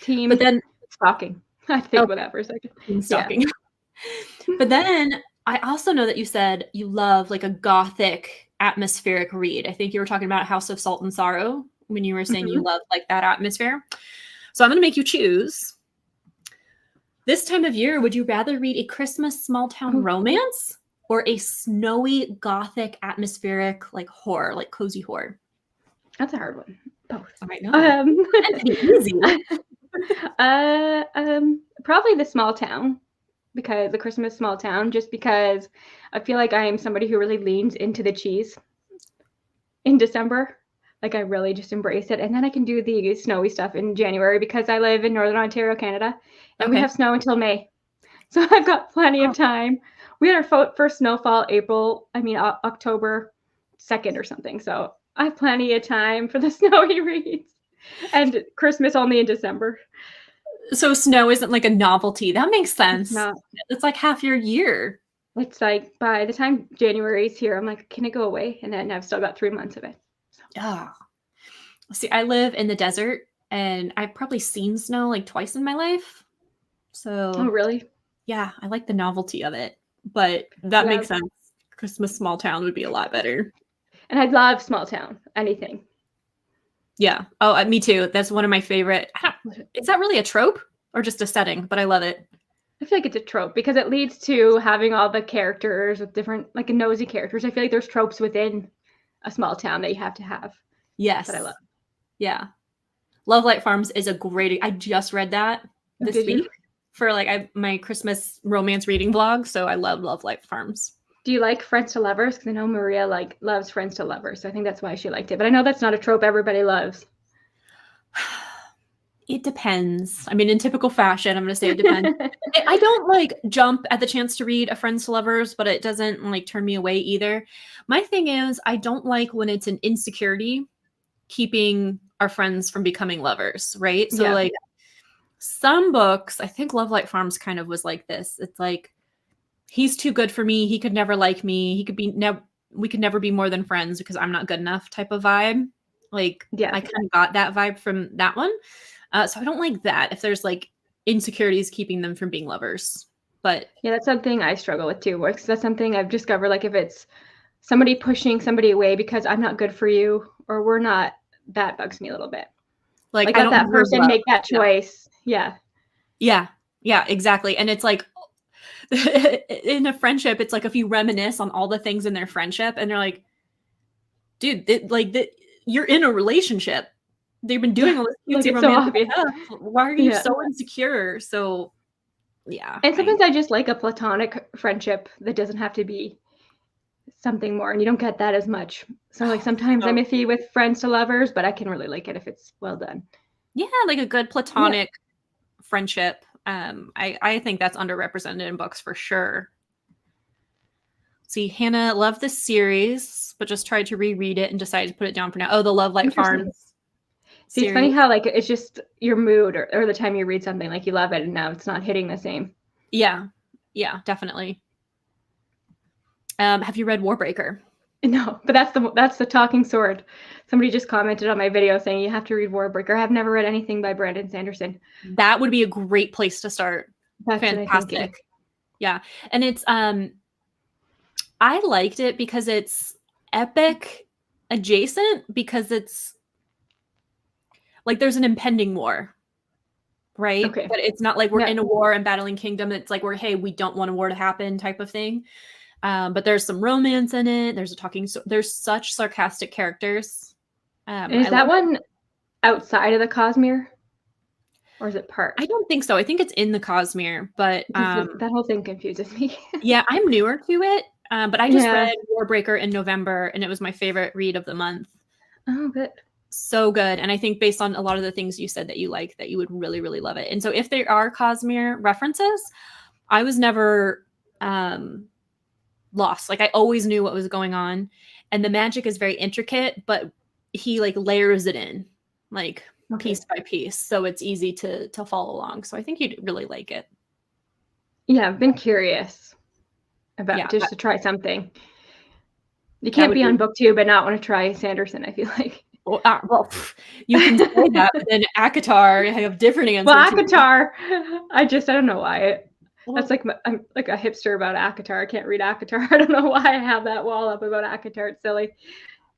Team. But then stalking. I think about that for a second. Stalking. Yeah. But then I also know that you said you love like a gothic atmospheric read. I think you were talking about House of Salt and Sorrow when you were saying you love like that atmosphere. So I'm going to make you choose. This time of year, would you rather read a Christmas small town romance or a snowy gothic atmospheric like horror, like cozy horror? That's a hard one. Both. I know. That'd be easy. Probably the small town, because the Christmas small town, just because I feel like I am somebody who really leans into the cheese in December. Like I really just embrace it. And then I can do the snowy stuff in January because I live in Northern Ontario, Canada, and we have snow until May. So I've got plenty of time. We had our first snowfall October 2nd or something. So I have plenty of time for the snowy reads, and Christmas only in December. So snow isn't like a novelty. That makes sense. It's like half your year. It's like by the time January's here, I'm like, can it go away? And then I've still got 3 months of it. So. See, I live in the desert, and I've probably seen snow like twice in my life. So. Oh, really? Yeah, I like the novelty of it, but that makes sense. Christmas small town would be a lot better. And I love small town, anything. Yeah. Oh, me too. That's one of my favorite. Is that really a trope or just a setting? But I love it. I feel like it's a trope because it leads to having all the characters with different, like nosy characters. I feel like there's tropes within a small town that you have to have. Yes. That I love. Yeah. Love Light Farms is a great, I just read that this week for like my Christmas romance reading vlog. So I love Love Light Farms. Do you like Friends to Lovers? Because I know Maria like loves Friends to Lovers. So I think that's why she liked it. But I know that's not a trope everybody loves. It depends. I mean, in typical fashion, I'm going to say it depends. I don't like jump at the chance to read a Friends to Lovers, but it doesn't like turn me away either. My thing is, I don't like when it's an insecurity keeping our friends from becoming lovers, right? So like some books, I think Love Light Farms kind of was like this. It's like, he's too good for me. He could never like me. He could be we could never be more than friends because I'm not good enough type of vibe. Like, I kind of got that vibe from that one. So I don't like that if there's like insecurities keeping them from being lovers. But yeah, that's something I struggle with too. Because that's something I've discovered. Like if it's somebody pushing somebody away because I'm not good for you or we're not, that bugs me a little bit. Like let that person make that choice. Yeah. Yeah, exactly. And it's like in a friendship, it's like if you reminisce on all the things in their friendship and they're like, dude, you're in a relationship. They've been doing all this cutesy romantic stuff. Why are you so insecure? So yeah. And sometimes I just like a platonic friendship that doesn't have to be something more, and you don't get that as much. So like sometimes I'm iffy with Friends to Lovers, but I can really like it if it's well done. Yeah, like a good platonic friendship. I think that's underrepresented in books for sure. See, Hannah loved this series, but just tried to reread it and decided to put it down for now. Oh, the Love Light Farms. See, it's funny how like it's just your mood or the time you read something, like you love it and now it's not hitting the same. Yeah, definitely. Have you read Warbreaker? No, but that's the talking sword. Somebody just commented on my video saying you have to read Warbreaker. I've never read anything by Brandon Sanderson. That would be a great place to start. That's fantastic. Yeah, and it's I liked it because it's epic adjacent, because it's like there's an impending war, right? Okay. But it's not like we're in a war and battling kingdom. It's like we don't want a war to happen type of thing. But there's some romance in it. There's there's such sarcastic characters. Is that one outside of the Cosmere? Or is it part? I don't think so. I think it's in the Cosmere, but that whole thing confuses me. Yeah, I'm newer to it. But I just read Warbreaker in November, and it was my favorite read of the month. Oh, good. So good. And I think based on a lot of the things you said that you like, that you would really, really love it. And so if there are Cosmere references, I was never lost. Like I always knew what was going on. And the magic is very intricate, but he like layers it in like piece by piece. So it's easy to follow along. So I think you'd really like it. Yeah, I've been curious about just to try something. You can't be on BookTube and not want to try Sanderson, I feel like. Well, you can say that, but then ACOTAR, I have different answers. Well, ACOTAR, I don't know why. That's like I'm like a hipster about ACOTAR. I can't read ACOTAR. I don't know why I have that wall up about ACOTAR. It's silly.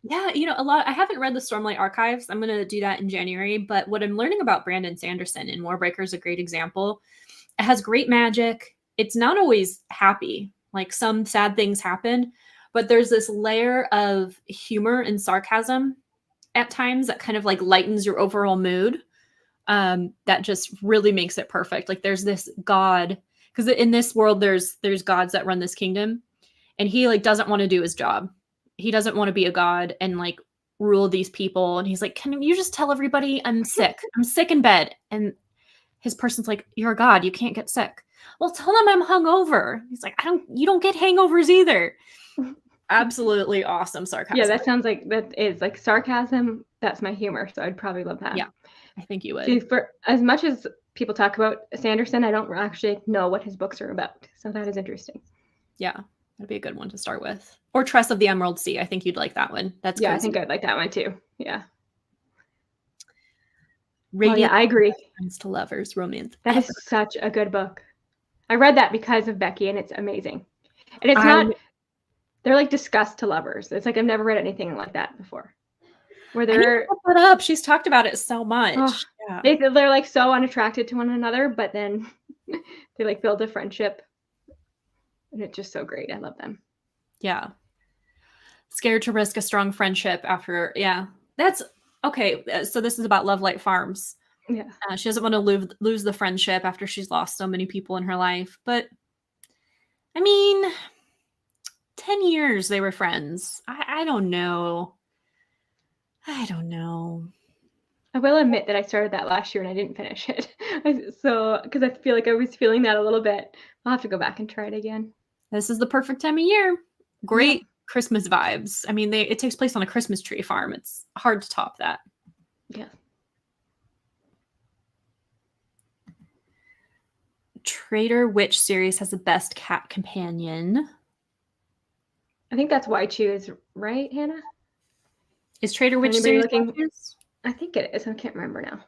Yeah, I haven't read the Stormlight Archives. I'm going to do that in January. But what I'm learning about Brandon Sanderson, and Warbreaker is a great example. It has great magic. It's not always happy. Like some sad things happen, but there's this layer of humor and sarcasm at times that kind of like lightens your overall mood. That just really makes it perfect. Like there's this god, because in this world there's gods that run this kingdom, and he like doesn't want to do his job. He doesn't want to be a god and like rule these people. And he's like, can you just tell everybody I'm sick? I'm sick in bed. And his person's like, you're a god, you can't get sick. Well, tell them I'm hungover. He's like, you don't get hangovers either. Absolutely awesome sarcasm. Yeah, that sounds like that is like sarcasm. That's my humor. So I'd probably love that. Yeah, I think you would. See, for as much as people talk about Sanderson, I don't actually know what his books are about. So that is interesting. Yeah, that'd be a good one to start with. Or Tress of the Emerald Sea. I think you'd like that one. That's I think I'd like that one too. Yeah. Radiant I agree. Friends to Lovers, romance. That is such a good book. I read that because of Becky, and it's amazing. And it's not. They're like disgust to lovers. It's like I've never read anything like that before. Where they're put up. She's talked about it so much. Oh, yeah. They're like so unattracted to one another, but then they like build a friendship. And it's just so great. I love them. Yeah. Scared to risk a strong friendship after, yeah. That's okay. So this is about Love Light Farms. Yeah. She doesn't want to lose the friendship after she's lost so many people in her life. But I mean, 10 years they were friends. I don't know. I don't know. I will admit that I started that last year and I didn't finish it. So, because I feel like I was feeling that a little bit. I'll have to go back and try it again. This is the perfect time of year. Great Christmas vibes. I mean, it takes place on a Christmas tree farm. It's hard to top that. Yeah. Trader Witch series has the best cat companion. I think that's Why Choose, right, Hannah? Is Trader Witch Anybody series looking? I think it is. I can't remember now.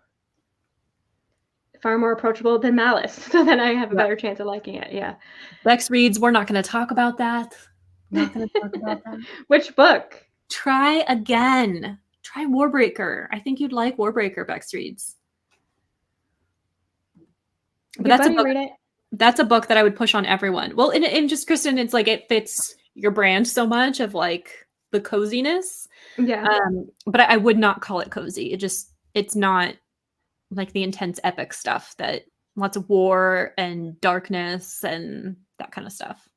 Far more approachable than Malice, so then I have a better chance of liking it. Yeah. Bex reads. We're not going to talk about that. Not going to talk about that. Which book? Try again. Try Warbreaker. I think you'd like Warbreaker, Bex reads. But that's a book. Read it. That's a book that I would push on everyone. Well, and just Kristin, it's like it fits your brand so much of like the coziness. Yeah. But I would not call it cozy. It's not like the intense epic stuff that lots of war and darkness and that kind of stuff.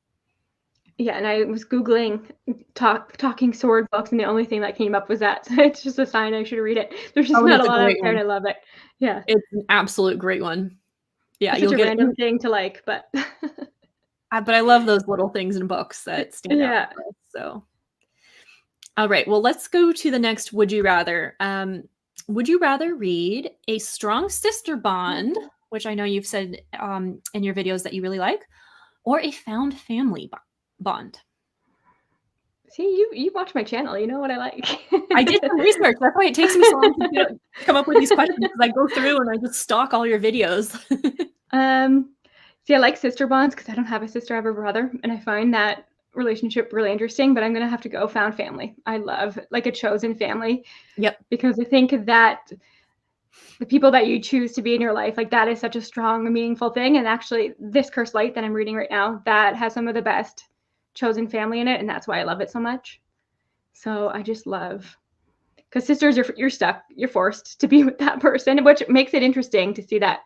Yeah, and I was Googling talking sword books, and the only thing that came up was that. So it's just a sign I should read it. There's just not a lot out there, and I love it. Yeah. It's an absolute great one. Yeah, it's such a random thing to like, but but I love those little things in books that stand out. So, all right, well, let's go to the next. Would you rather? Would you rather read a strong sister bond, which I know you've said in your videos that you really like, or a found family bond? See, you watch my channel. You know what I like. I did some research. That's why it takes me so long to come up with these questions, because I go through and I just stalk all your videos. See, I like sister bonds because I don't have a sister, I have a brother, and I find that relationship really interesting, but I'm going to have to go found family. I love like a chosen family. Yep. Because I think that the people that you choose to be in your life, like that is such a strong, meaningful thing. And actually this Cursed Light that I'm reading right now, that has some of the best chosen family in it. And that's why I love it so much. So I just love, because sisters, you're stuck, you're forced to be with that person, which makes it interesting to see that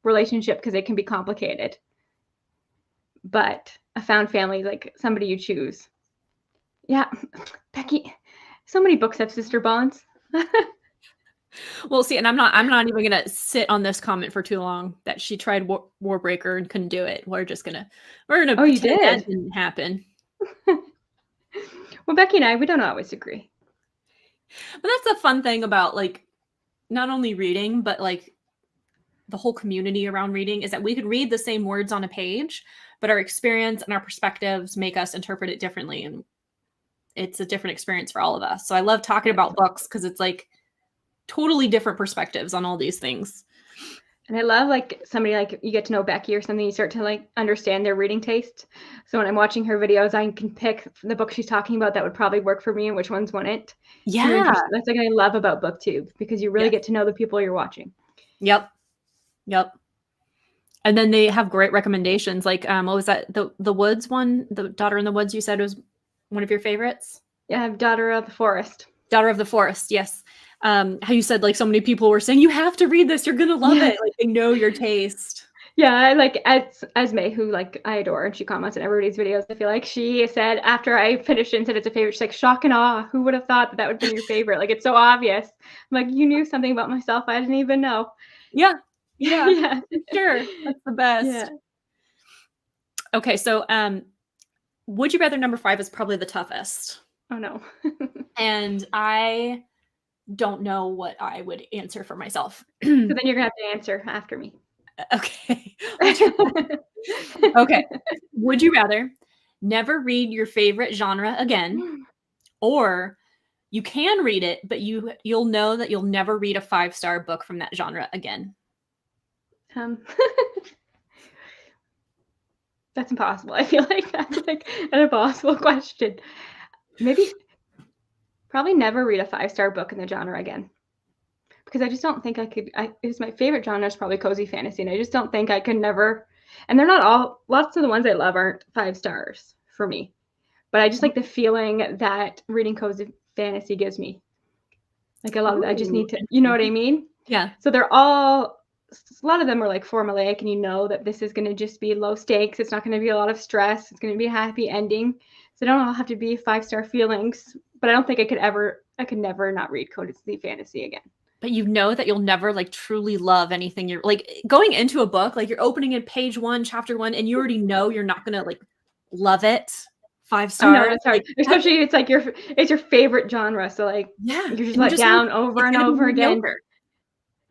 relationship because it can be complicated. But a found family, like somebody you choose. Yeah, Becky, so many books have sister bonds. Well, see, and I'm not even gonna sit on this comment for too long that she tried Warbreaker and couldn't do it. We're gonna oh, you did? That didn't happen. Well, Becky and I, we don't always agree. But that's the fun thing about like not only reading, but like the whole community around reading is that we could read the same words on a page, but our experience and our perspectives make us interpret it differently, and it's a different experience for all of us. So I love talking about books because it's like totally different perspectives on all these things. And I love like somebody, like you get to know Becky or something, you start to like understand their reading taste. So when I'm watching her videos, I can pick the book she's talking about that would probably work for me and which ones wouldn't. Yeah. That's like I love about BookTube, because you really get to know the people you're watching. Yep. And then they have great recommendations. Like, what was that? The Woods one, the Daughter in the Woods, you said was one of your favorites? Yeah, I have Daughter of the Forest. Daughter of the Forest, yes. How you said like so many people were saying you have to read this, you're gonna love it. Like they know your taste. Yeah, I like Esme, who like I adore, and she comments on everybody's videos. I feel like she said after I finished and said it's a favorite, she's like, shock and awe. Who would have thought that would be your favorite? Like it's so obvious. I'm like, you knew something about myself I didn't even know. Yeah. Sure. That's the best. Yeah. Okay, so would you rather number 5 is probably the toughest. Oh no. And I don't know what I would answer for myself. So then you're gonna have to answer after me. Okay. Okay. Would you rather never read your favorite genre again, or you can read it, but you'll know that you'll never read a 5-star book from that genre again? That's impossible. I feel like that's like an impossible question. Probably never read a 5-star book in the genre again, because I just don't think I could. It's my favorite genre is probably cozy fantasy, and I just don't think I could never. And they're not all. Lots of the ones I love aren't 5 stars for me. but I just like the feeling that reading cozy fantasy gives me. Like a lot of, I just need to, you know what I mean? Yeah. So they're all, a lot of them are like formulaic, and you know that this is going to just be low stakes. It's not going to be a lot of stress. It's going to be a happy ending. So they don't all have to be 5-star feelings. But I don't think I could never not read cozy fantasy again. But you know that you'll never like truly love anything. You're like going into a book, like you're opening in page 1, chapter 1, and you already know you're not gonna like love it. 5 stars. I know that's hard, especially it's like it's your favorite genre. So like, yeah, you're just let down over and over again.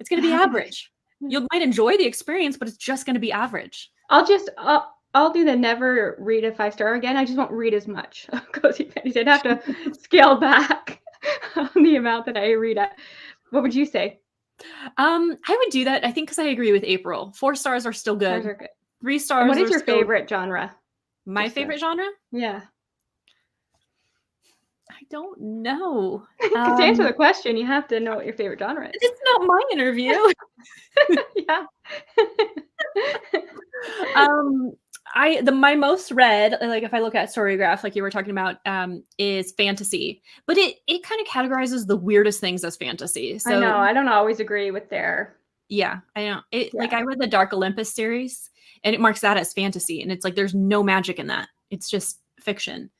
It's gonna be average. You might enjoy the experience, but it's just gonna be average. I'll do the never read a 5-star again. I just won't read as much cozy fantasy. I'd have to scale back on the amount that I read at. What would you say? I would do that. I think because I agree with April. 4 stars are still good. 3 stars. And what is your favorite genre? My favorite genre? Yeah. I don't know. Because to answer the question, you have to know what your favorite genre is. It's not my interview. Yeah. My most read, like if I look at Storygraph, like you were talking about, is fantasy, but it kind of categorizes the weirdest things as fantasy. So I know, I don't always agree with their. Yeah, I know it. Yeah. Like I read the Dark Olympus series, and it marks that as fantasy, and it's like there's no magic in that. It's just fiction.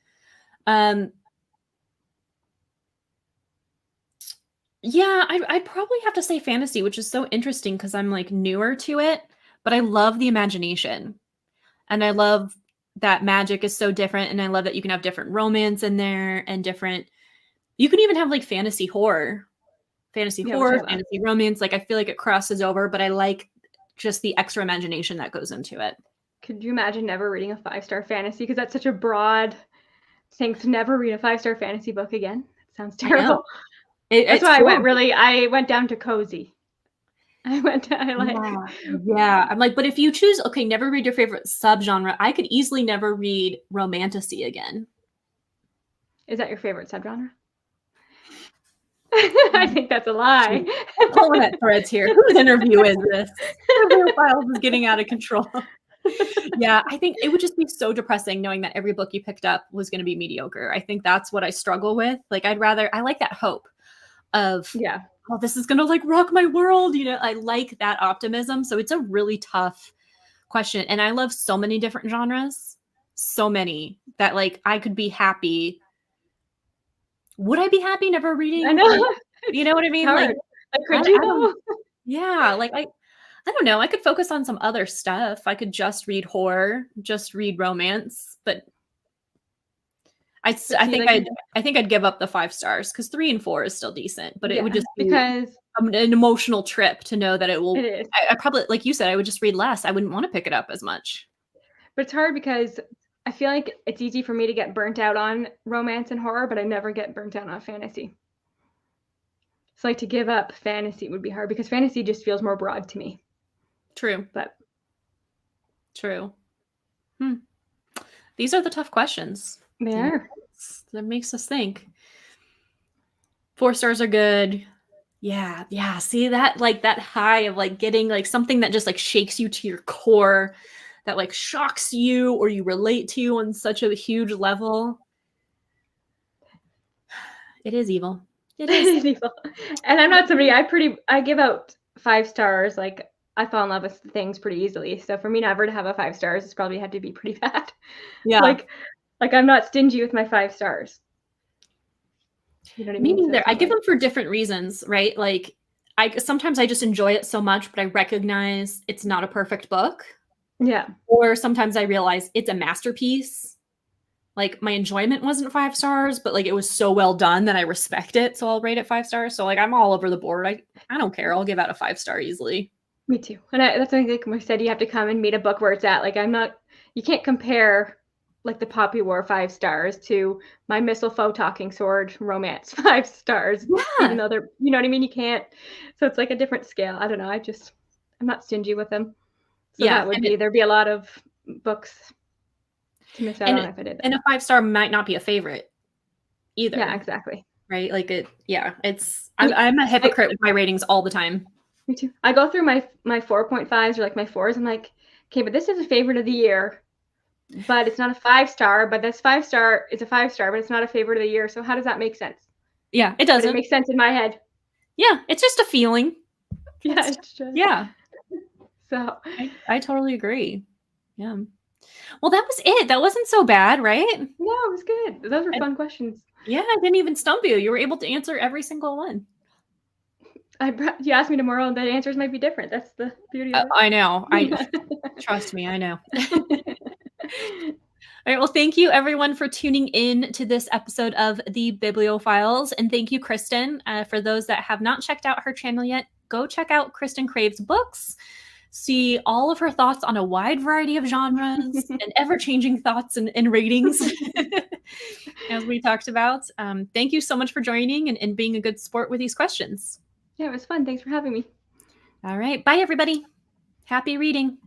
Yeah, I'd probably have to say fantasy, which is so interesting because I'm like newer to it, but I love the imagination. And I love that magic is so different. And I love that you can have different romance in there and you can even have like fantasy horror, fantasy romance. Like I feel like it crosses over, but I like just the extra imagination that goes into it. Could you imagine never reading a 5-star fantasy? Because that's such a broad thing to never read a 5-star fantasy book again. That sounds terrible. That's why I went down to cozy. Yeah. I'm like, but if you choose, okay, never read your favorite subgenre, I could easily never read romantasy again. Is that your favorite subgenre? I think that's a lie. Pulling at threads here. Whose interview is this? Biblio Files is getting out of control. Yeah, I think it would just be so depressing knowing that every book you picked up was going to be mediocre. I think that's what I struggle with. Like, I like that hope of, oh, this is going to like rock my world. You know, I like that optimism. So it's a really tough question. And I love so many different genres, so many that like I could be happy. Would I be happy never reading? I know. Like, you know what I mean? Like could you though? Yeah, like I don't know. I could focus on some other stuff. I could just read horror, just read romance, but I think I'd give up the 5 stars because 3 and 4 is still decent, but it would just be because an emotional trip to know that it will. It is. I probably, like you said, I would just read less. I wouldn't want to pick it up as much. But it's hard because I feel like it's easy for me to get burnt out on romance and horror, but I never get burnt out on fantasy. So like to give up fantasy would be hard because fantasy just feels more broad to me. True. These are the tough questions. They are. That makes us think. 4 stars are good. Yeah. See that, like that high of like getting like something that just like shakes you to your core, that like shocks you or you relate to you on such a huge level. It is evil. It is evil. And I'm not somebody, I give out 5 stars. Like I fall in love with things pretty easily. So for me never to have a 5 stars, it's probably had to be pretty bad. Yeah. Like I'm not stingy with my 5 stars. You know what I mean? Meaning I give them for different reasons, right? Like sometimes I just enjoy it so much, but I recognize it's not a perfect book. Yeah. Or sometimes I realize it's a masterpiece. Like my enjoyment wasn't 5 stars, but like it was so well done that I respect it. So I'll rate it 5 stars. So like I'm all over the board. I don't care. I'll give out a 5 star easily. Me too. And that's something like we said, you have to come and meet a book where it's at. Like you can't compare like the Poppy War 5 stars to my Mistletoe Talking Sword romance 5 stars. Yeah. Even though they're, you know what I mean? You can't. So it's like a different scale. I don't know. I'm not stingy with them. So that would there'd be a lot of books to miss out on if I did that. And a 5 star might not be a favorite either. Yeah, exactly. Right? Like I'm a hypocrite with my ratings all the time. Me too. I go through my 4.5s or like my 4s. I'm like, okay, but this is a favorite of the year. but it's not a 5-star, but this 5-star is a 5-star, but it's not a favorite of the year. So how does that make sense? Yeah, it But doesn't. it makes sense in my head. Yeah, it's just a feeling. Yeah, it's just, Yeah. So I totally agree. Yeah. Well, that was it. That wasn't so bad, right? no, it was good. Those were fun questions. Yeah, I didn't even stump you. You were able to answer every single one. You ask me tomorrow, and the answers might be different. That's the beauty of it. I know. Trust me, I know. All right. Well, thank you everyone for tuning in to this episode of the Biblio Files. And thank you, Kristin. For those that have not checked out her channel yet, go check out Kristin Kraves' books. See all of her thoughts on a wide variety of genres and ever-changing thoughts and ratings, as we talked about. Thank you so much for joining and being a good sport with these questions. Yeah, it was fun. Thanks for having me. All right. Bye, everybody. Happy reading.